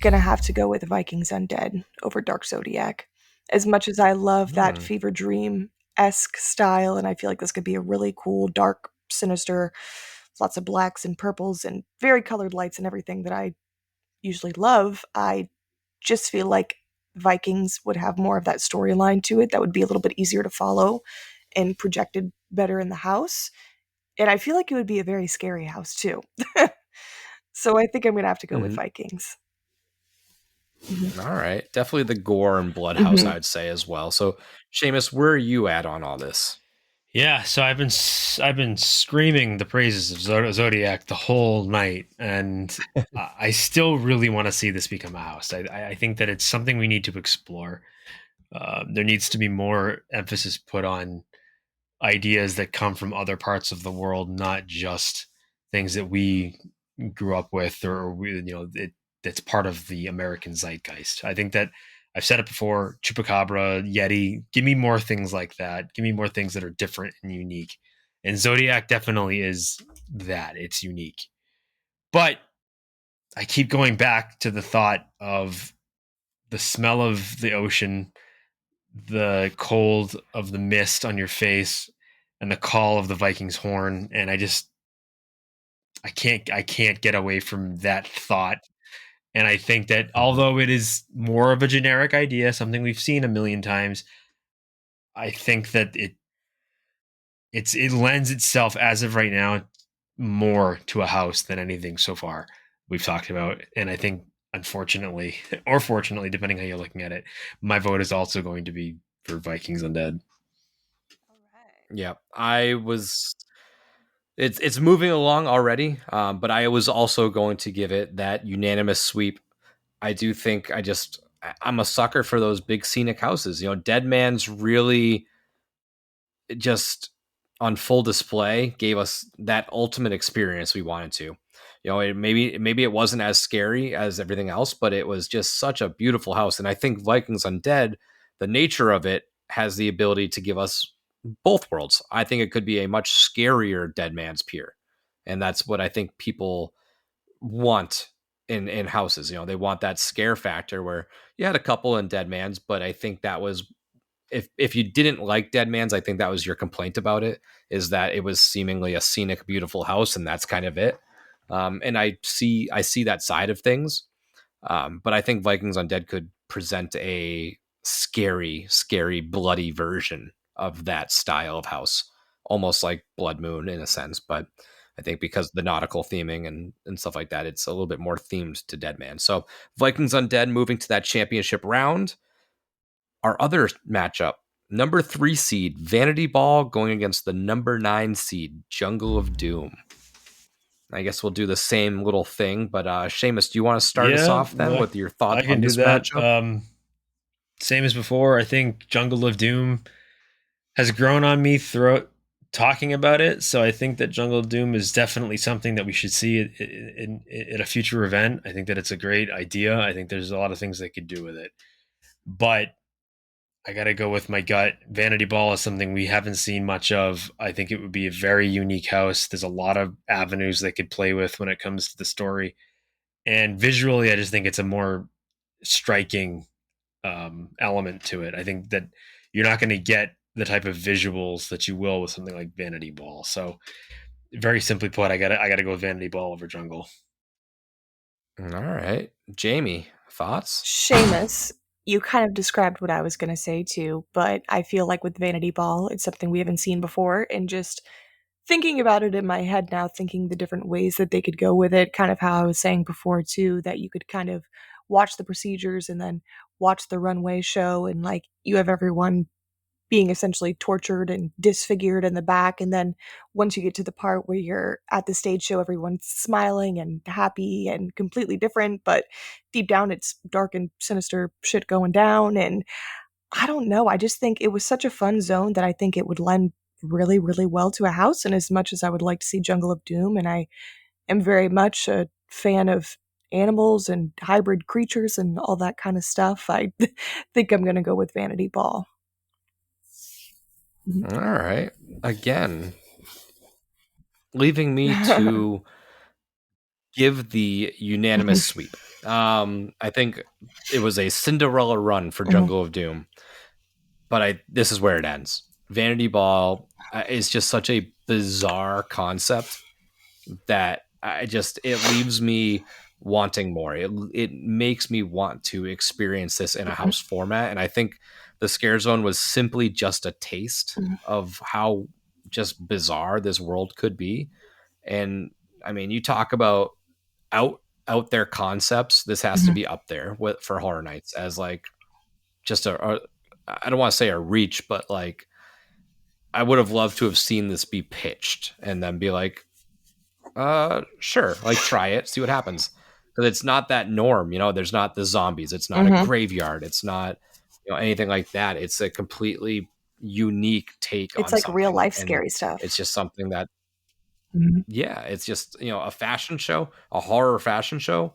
gonna have to go with Vikings Undead over Dark Zodiac. As much as I love that fever dream-esque style, and I feel like this could be a really cool, dark, sinister, lots of blacks and purples and very colored lights and everything that I usually love, I just feel like Vikings would have more of that storyline to it that would be a little bit easier to follow and projected better in the house. And I feel like it would be a very scary house too. So I think I'm going to have to go with Vikings. Mhm. All right. Definitely the gore and blood house, Mhm. I'd say as well. So, Seamus, where are you at on all this? Yeah, so I've been screaming the praises of Zodiac the whole night, and I still really want to see this become a house. I think that it's something we need to explore. There needs to be more emphasis put on ideas that come from other parts of the world, not just things that we grew up with, or that's part of the American zeitgeist. I think that I've said it before: Chupacabra, Yeti. Give me more things like that. Give me more things that are different and unique. And Zodiac definitely is that. It's unique, but I keep going back to the thought of the smell of the ocean, the cold of the mist on your face, and the call of the Viking's horn, and I can't get away from that thought. And I think that Mhm. although it is more of a generic idea, something we've seen a million times, I think that it lends itself as of right now more to a house than anything so far we've talked about. And I think unfortunately or fortunately, depending how you're looking at it, my vote is also going to be for Vikings Undead. All right. Yeah, I was. It's moving along already, but I was also going to give it that unanimous sweep. I do think I'm a sucker for those big scenic houses. Dead Man's really just on full display gave us that ultimate experience we wanted to. Maybe it wasn't as scary as everything else, but it was just such a beautiful house. And I think Vikings Undead, the nature of it, has the ability to give us both worlds. I think it could be a much scarier Dead Man's Pier, and that's what I think people want in houses. They want that scare factor where you had a couple in Dead Man's, but I think that was if you didn't like Dead Man's, I think that was your complaint about it, is that it was seemingly a scenic, beautiful house, and that's kind of it. And I see that side of things, but I think Vikings Undead could present a scary, scary, bloody version of that style of house, almost like Blood Moon in a sense. But I think because of the nautical theming and stuff like that, it's a little bit more themed to Dead Man. So Vikings Undead moving to that championship round. Our other matchup, number 3 seed Vanity Ball going against the number 9 seed Jungle of Doom. I guess we'll do the same little thing, but Seamus, do you want to start us Yeah, off then with your I thoughts can on do this that. matchup? Same as before. I think Jungle of Doom has grown on me throughout talking about it. So I think that Jungle of Doom is definitely something that we should see at a future event. I think that it's a great idea. I think there's a lot of things they could do with it. But I got to go with my gut. Vanity Ball is something we haven't seen much of. I think it would be a very unique house. There's a lot of avenues they could play with when it comes to the story. And visually, I just think it's a more striking element to it. I think that you're not going to get the type of visuals that you will with something like Vanity Ball. So, very simply put, I got to go with Vanity Ball over Jungle. All right. Jamie, thoughts? Seamus, you kind of described what I was going to say too, but I feel like with Vanity Ball, it's something we haven't seen before, and just thinking about it in my head now, thinking the different ways that they could go with it, kind of how I was saying before too, that you could kind of watch the procedures and then watch the runway show, and like you have everyone being essentially tortured and disfigured in the back. And then once you get to the part where you're at the stage show, everyone's smiling and happy and completely different, but deep down it's dark and sinister shit going down. And I don't know. I just think it was such a fun zone that I think it would lend really, really well to a house. And as much as I would like to see Jungle of Doom, and I am very much a fan of animals and hybrid creatures and all that kind of stuff, I think I'm going to go with Vanity Ball. All right. Again, leaving me to give the unanimous Mhm. sweep. I think it was a Cinderella run for Mhm. Jungle of Doom, but this is where it ends. Vanity Ball is just such a bizarre concept that it leaves me wanting more. It makes me want to experience this in a Mhm. house format, and I think the Scare Zone was simply just a taste Mhm. of how just bizarre this world could be. And I mean, you talk about out out there concepts, this has to be up there for Horror Nights as like just I don't want to say a reach, but like I would have loved to have seen this be pitched and then be like, sure, like try it, see what happens. Because it's not that norm, there's not the zombies, it's not a graveyard, it's not anything like that. It's a completely unique take It's on like real something. life And scary it's stuff. just something that, Mhm. yeah, it's just, a fashion show, a horror fashion show,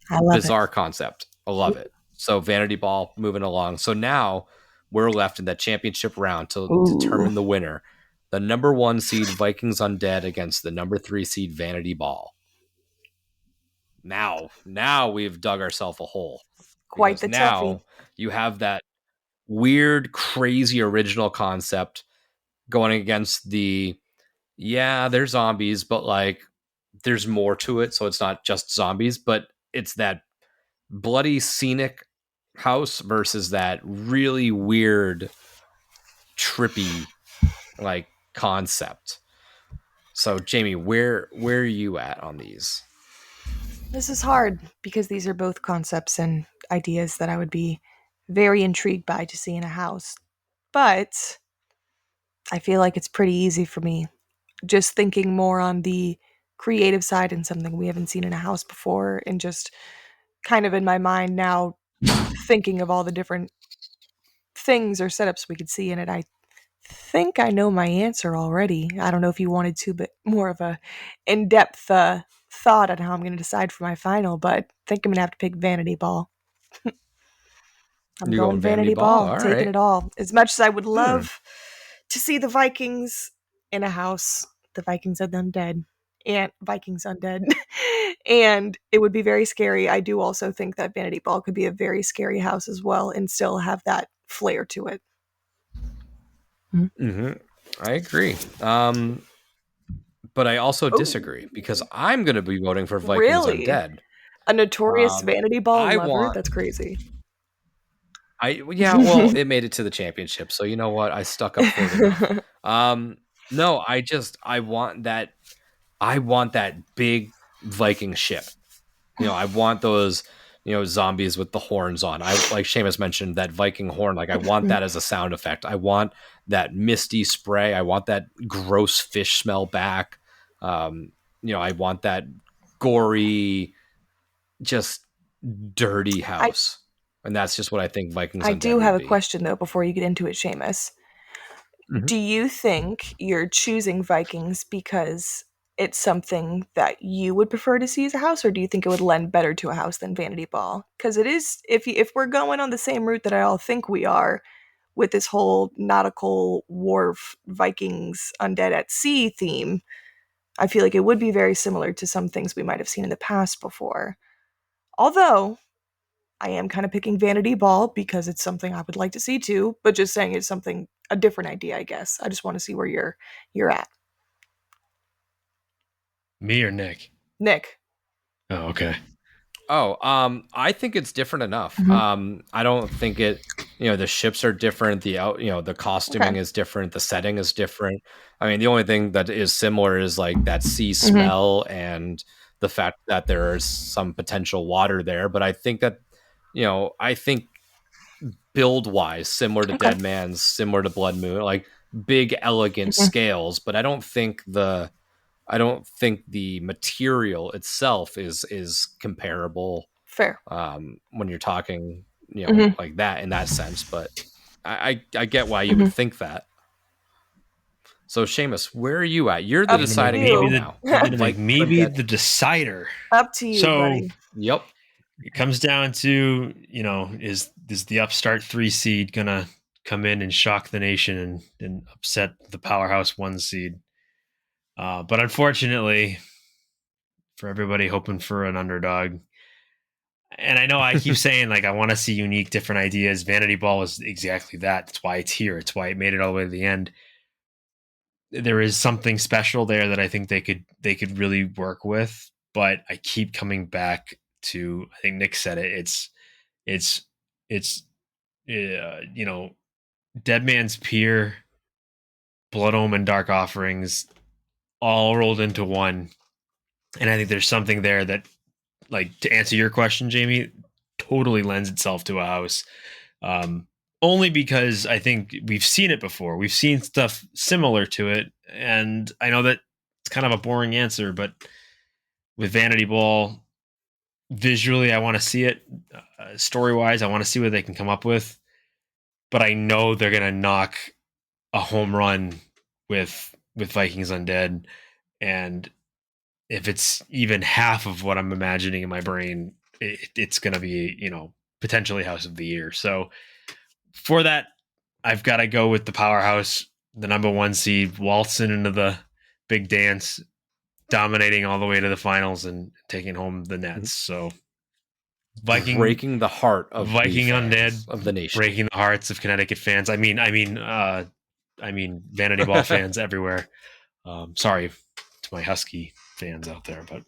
I love it. bizarre concept. I love it. So Vanity Ball moving along. So now we're left in that championship round to Ooh. determine the winner. The number 1 seed Vikings Undead against the number 3 seed Vanity Ball. Now we've dug ourselves a hole, Quite because the toughie. now you have that weird, crazy original concept going against the, yeah, they're zombies, but like there's more to it. So it's not just zombies, but it's that bloody scenic house versus that really weird, trippy like concept. So Jamie, where are you at on these? This is hard because these are both concepts and ideas that I would be very intrigued by to see in a house. But I feel like it's pretty easy for me. Just thinking more on the creative side and something we haven't seen in a house before, and just kind of in my mind now thinking of all the different things or setups we could see in it. I think I know my answer already. I don't know if you wanted to, but more of a in-depth thought on how I'm going to decide for my final. But I think I'm going to have to pick Vanity Ball. I'm You going going Vanity Vanity Ball? Ball, All taking right. it all. As much as I would Hmm. love to see the Vikings in a house, the Vikings of the Undead, and Vikings Undead, and it would be very scary. I do also think that Vanity Ball could be a very scary house as well and still have that flair to it. Mm-hmm. I agree. But I also Oh, disagree because I'm going to be voting for Vikings really? Undead. A notorious Vanity Ball I lover? want That's crazy. yeah, well, it made it to the championship, so you know what? I stuck up for it enough. No, I want that big Viking ship. I want those, zombies with the horns on. I like Seamus mentioned that Viking horn. Like I want that as a sound effect. I want that misty spray. I want that gross fish smell back. I want that gory, just dirty I house. And that's just what I think Vikings I Undead do would have a be. question though before you get into it, Seamus. Mhm. Do you think you're choosing Vikings because it's something that you would prefer to see as a house, or do you think it would lend better to a house than Vanity Ball? Because it is, if we're going on the same route that I all think we are, with this whole nautical wharf Vikings undead at sea theme, I feel like it would be very similar to some things we might have seen in the past before. Although I am kind of picking Vanity Ball because it's something I would like to see too, but just saying it's something a different idea, I guess. I just want to see where you're at. Me or Nick? Nick. Oh, okay. Oh, I think it's different enough. Mhm. I don't think it. The ships are different. The costuming Okay. is different. The setting is different. I mean, the only thing that is similar is like that sea Mhm. smell and the fact that there's some potential water there. But I think that, I think build wise, similar to Okay. Dead Man's, similar to Blood Moon, like big, elegant Mhm. scales. But I don't think the material itself is comparable, Fair. when you're talking, Mhm. like that in that sense. But I get why you would Mhm. think that. So Seamus, where are you at? You're the Up You're gonna make deciding to me vote be you. the. now. You're gonna make Vikings me be Undead. the decider. Up to you, So buddy. Yep. it comes down to, is the upstart 3 seed gonna come in and shock the nation and upset the powerhouse 1 seed? But unfortunately, for everybody hoping for an underdog, and I know I keep saying like I want to see unique, different ideas. Vanity Ball is exactly that. That's why it's here. It's why it made it all the way to the end. There is something special there that I think they could really work with. But I keep coming back to, I think Nick said it. It's it's Dead Man's Pier, Blood Omen, Dark Offerings, all rolled into one. And I think there's something there that like to answer your question, Jamie, totally lends itself to a house. Only because I think we've seen it before. We've seen stuff similar to it. And I know that it's kind of a boring answer, but with Vanity Ball, visually, I want to see it. Story wise, I want to see what they can come up with. But I know they're going to knock a home run with Vikings Undead. And if it's even half of what I'm imagining in my brain, it's going to be, potentially House of the Year. So for that, I've got to go with the powerhouse, the number 1 seed, waltzing into the big dance, dominating all the way to the finals and taking home the Nets. So breaking the heart of Viking Undead of the nation, breaking the hearts of Connecticut fans. I mean, Vanity Ball fans everywhere. Sorry to my Husky fans out there, but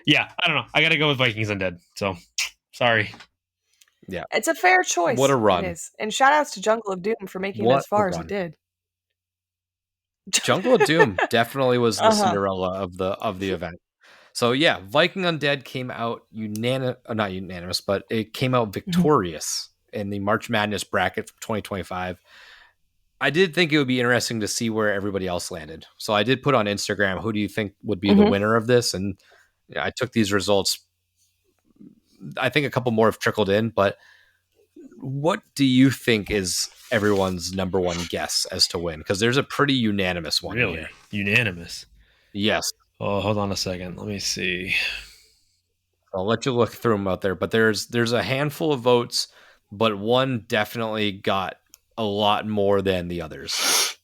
yeah, I don't know. I got to go with Vikings Undead. So sorry. Yeah, it's a fair choice. What a run! It is. And shout outs to Jungle of Doom for making it as far as it did. Jungle of Doom definitely was the Cinderella of the event. So yeah, Viking Undead came out not unanimous, but it came out victorious in the March Madness bracket for 2025. I did think it would be interesting to see where everybody else landed. So I did put on Instagram, who do you think would be the winner of this? And I took these results. I think a couple more have trickled in, but what do you think is everyone's number 1 guess as to win? Because there's a pretty unanimous one. Really? Here. Unanimous? Yes. Oh, hold on a second. Let me see. I'll let you look through them out there, but there's a handful of votes, but one definitely got a lot more than the others.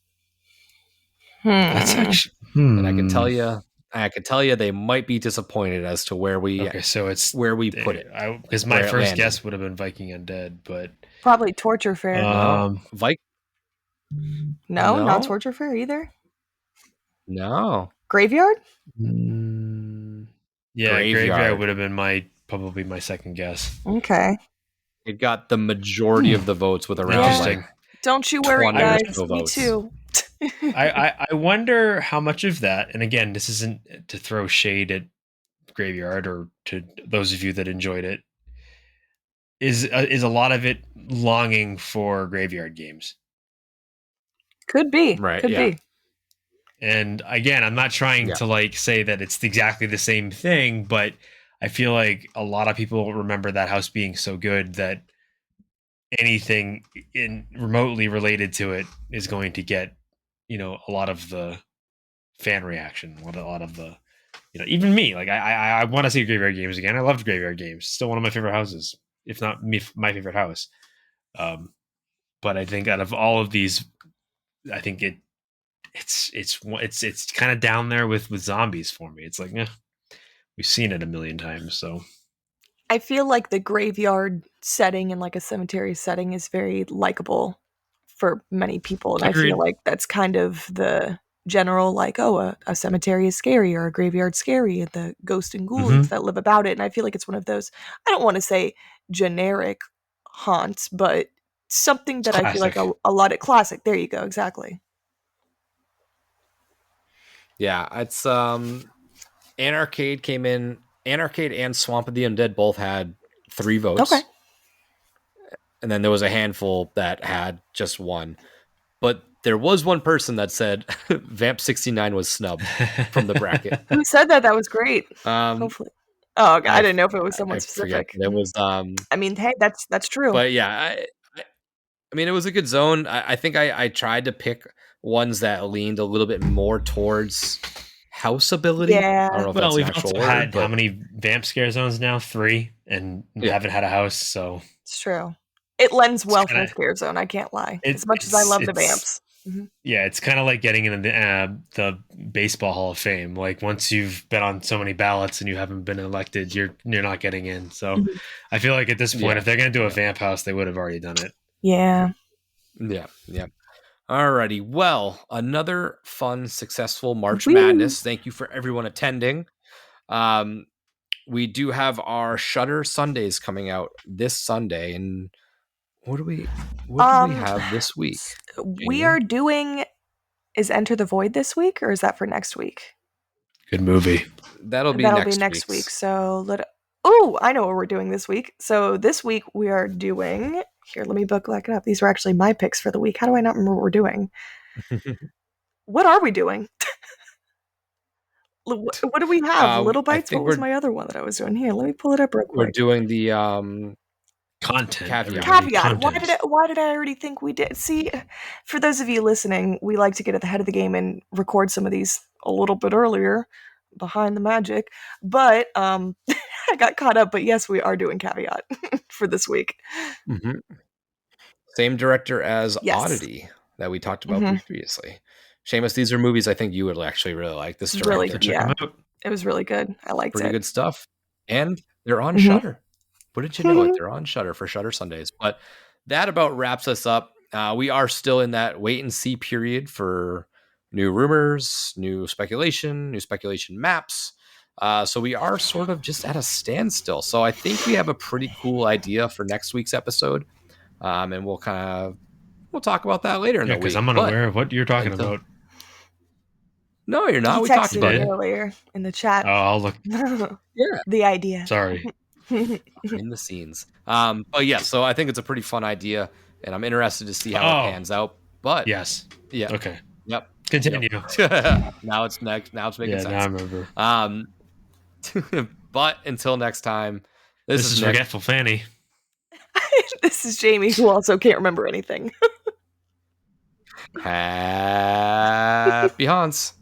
That's actually, and I can tell you, they might be disappointed as to where we. Okay, so it's where we put it. Because my first guess would have been Viking Undead, but probably Torture Fair. No, not Torture Fair either. No, Graveyard. Yeah, Graveyard would have been probably my second guess. Okay. It got the majority of the votes with around. Don't you worry, guys. Me too. I wonder how much of that, and again, this isn't to throw shade at Graveyard or to those of you that enjoyed it, is a lot of it longing for Graveyard games. Could be. Right. Could be. And again, I'm not trying to say that it's exactly the same thing, but I feel like a lot of people remember that house being so good that anything remotely related to it is going to get, a lot of the fan reaction, a lot of the, even me, like I want to see Graveyard games again. I loved Graveyard games. Still one of my favorite houses, if not my favorite house. But I think out of all of these, I think it's kind of down there with zombies for me. It's like, we've seen it a million times. So I feel like the Graveyard setting and like a cemetery setting is very likable for many people. And Agreed. I feel like that's kind of the general, like, a cemetery is scary or a graveyard scary, and the ghosts and ghoulies that live about it. And I feel like it's one of those, I don't want to say generic haunts, but something that I feel like a lot of classic. There you go. Exactly. Yeah, it's Anarch-Cade came in. Anarch-Cade and Swamp of the Undead both had 3 votes. Okay. And then there was a handful that had just 1. But there was one person that said Vamp 69 was snubbed from the bracket. Who said that? That was great. Hopefully. Oh, okay. I didn't know if it was someone specific. It was. I mean, hey, that's true. But yeah, I mean, it was a good zone. I think I tried to pick ones that leaned a little bit more towards house ability. Yeah. I don't know if well, that's we've an actual also word, had but how many Vamp scare zones now? 3, and we haven't had a house. So it's true. It lends well for a scare zone. I can't lie. As much as I love the Vamps. Yeah, it's kind of like getting in the Baseball Hall of Fame. Like once you've been on so many ballots and you haven't been elected, you're not getting in. So I feel like at this point, if they're going to do a Vamp house, they would have already done it. Yeah. Yeah. Alrighty. Well, another fun, successful March Madness. Thank you for everyone attending. We do have our Shudder Sundays coming out this Sunday, and what do we have this week? We are doing is Enter the Void this week, or is that for next week? Good movie. That'll be next week. So Oh, I know what we're doing this week. So this week we are doing. Here, let me book it up. These were actually my picks for the week. How do I not remember what we're doing? What are we doing? What do we have? Little I Bites? think What was my other one that I was doing? Here, let me pull it up real quick. we're doing the Content. Caveat. Caveat. Content. Why did I already think we did? See, for those of you listening, we like to get at the head of the game and record some of these a little bit earlier, behind the magic. But I got caught up. But yes, we are doing Caveat for this week. Mhm. Same director as Yes. Oddity that we talked about previously. Seamus, these are movies I think you would actually really like. This director. Really, Check yeah. them out. It was really good. I liked Pretty it. good stuff. And they're on Shudder. Wouldn't you know it? They're on Shudder for Shudder Sundays. But that about wraps us up. We are still in that wait and see period for new rumors, new speculation maps. So we are sort of just at a standstill. So I think we have a pretty cool idea for next week's episode. And we'll talk about that later in the week. Because I'm unaware of what you're talking about. No, you're not. He We talked texted about me it earlier in the chat. Oh, I'll look. Yeah. The idea. Sorry. In the scenes. But yeah, so I think it's a pretty fun idea, and I'm interested to see how it pans out. But yes. Yeah. Okay. Yep. Continue. Now it's making sense. Now I remember. But until next time, this is Nick. Forgetful Fanny. This is Jamie, who also can't remember anything. Happy Hans.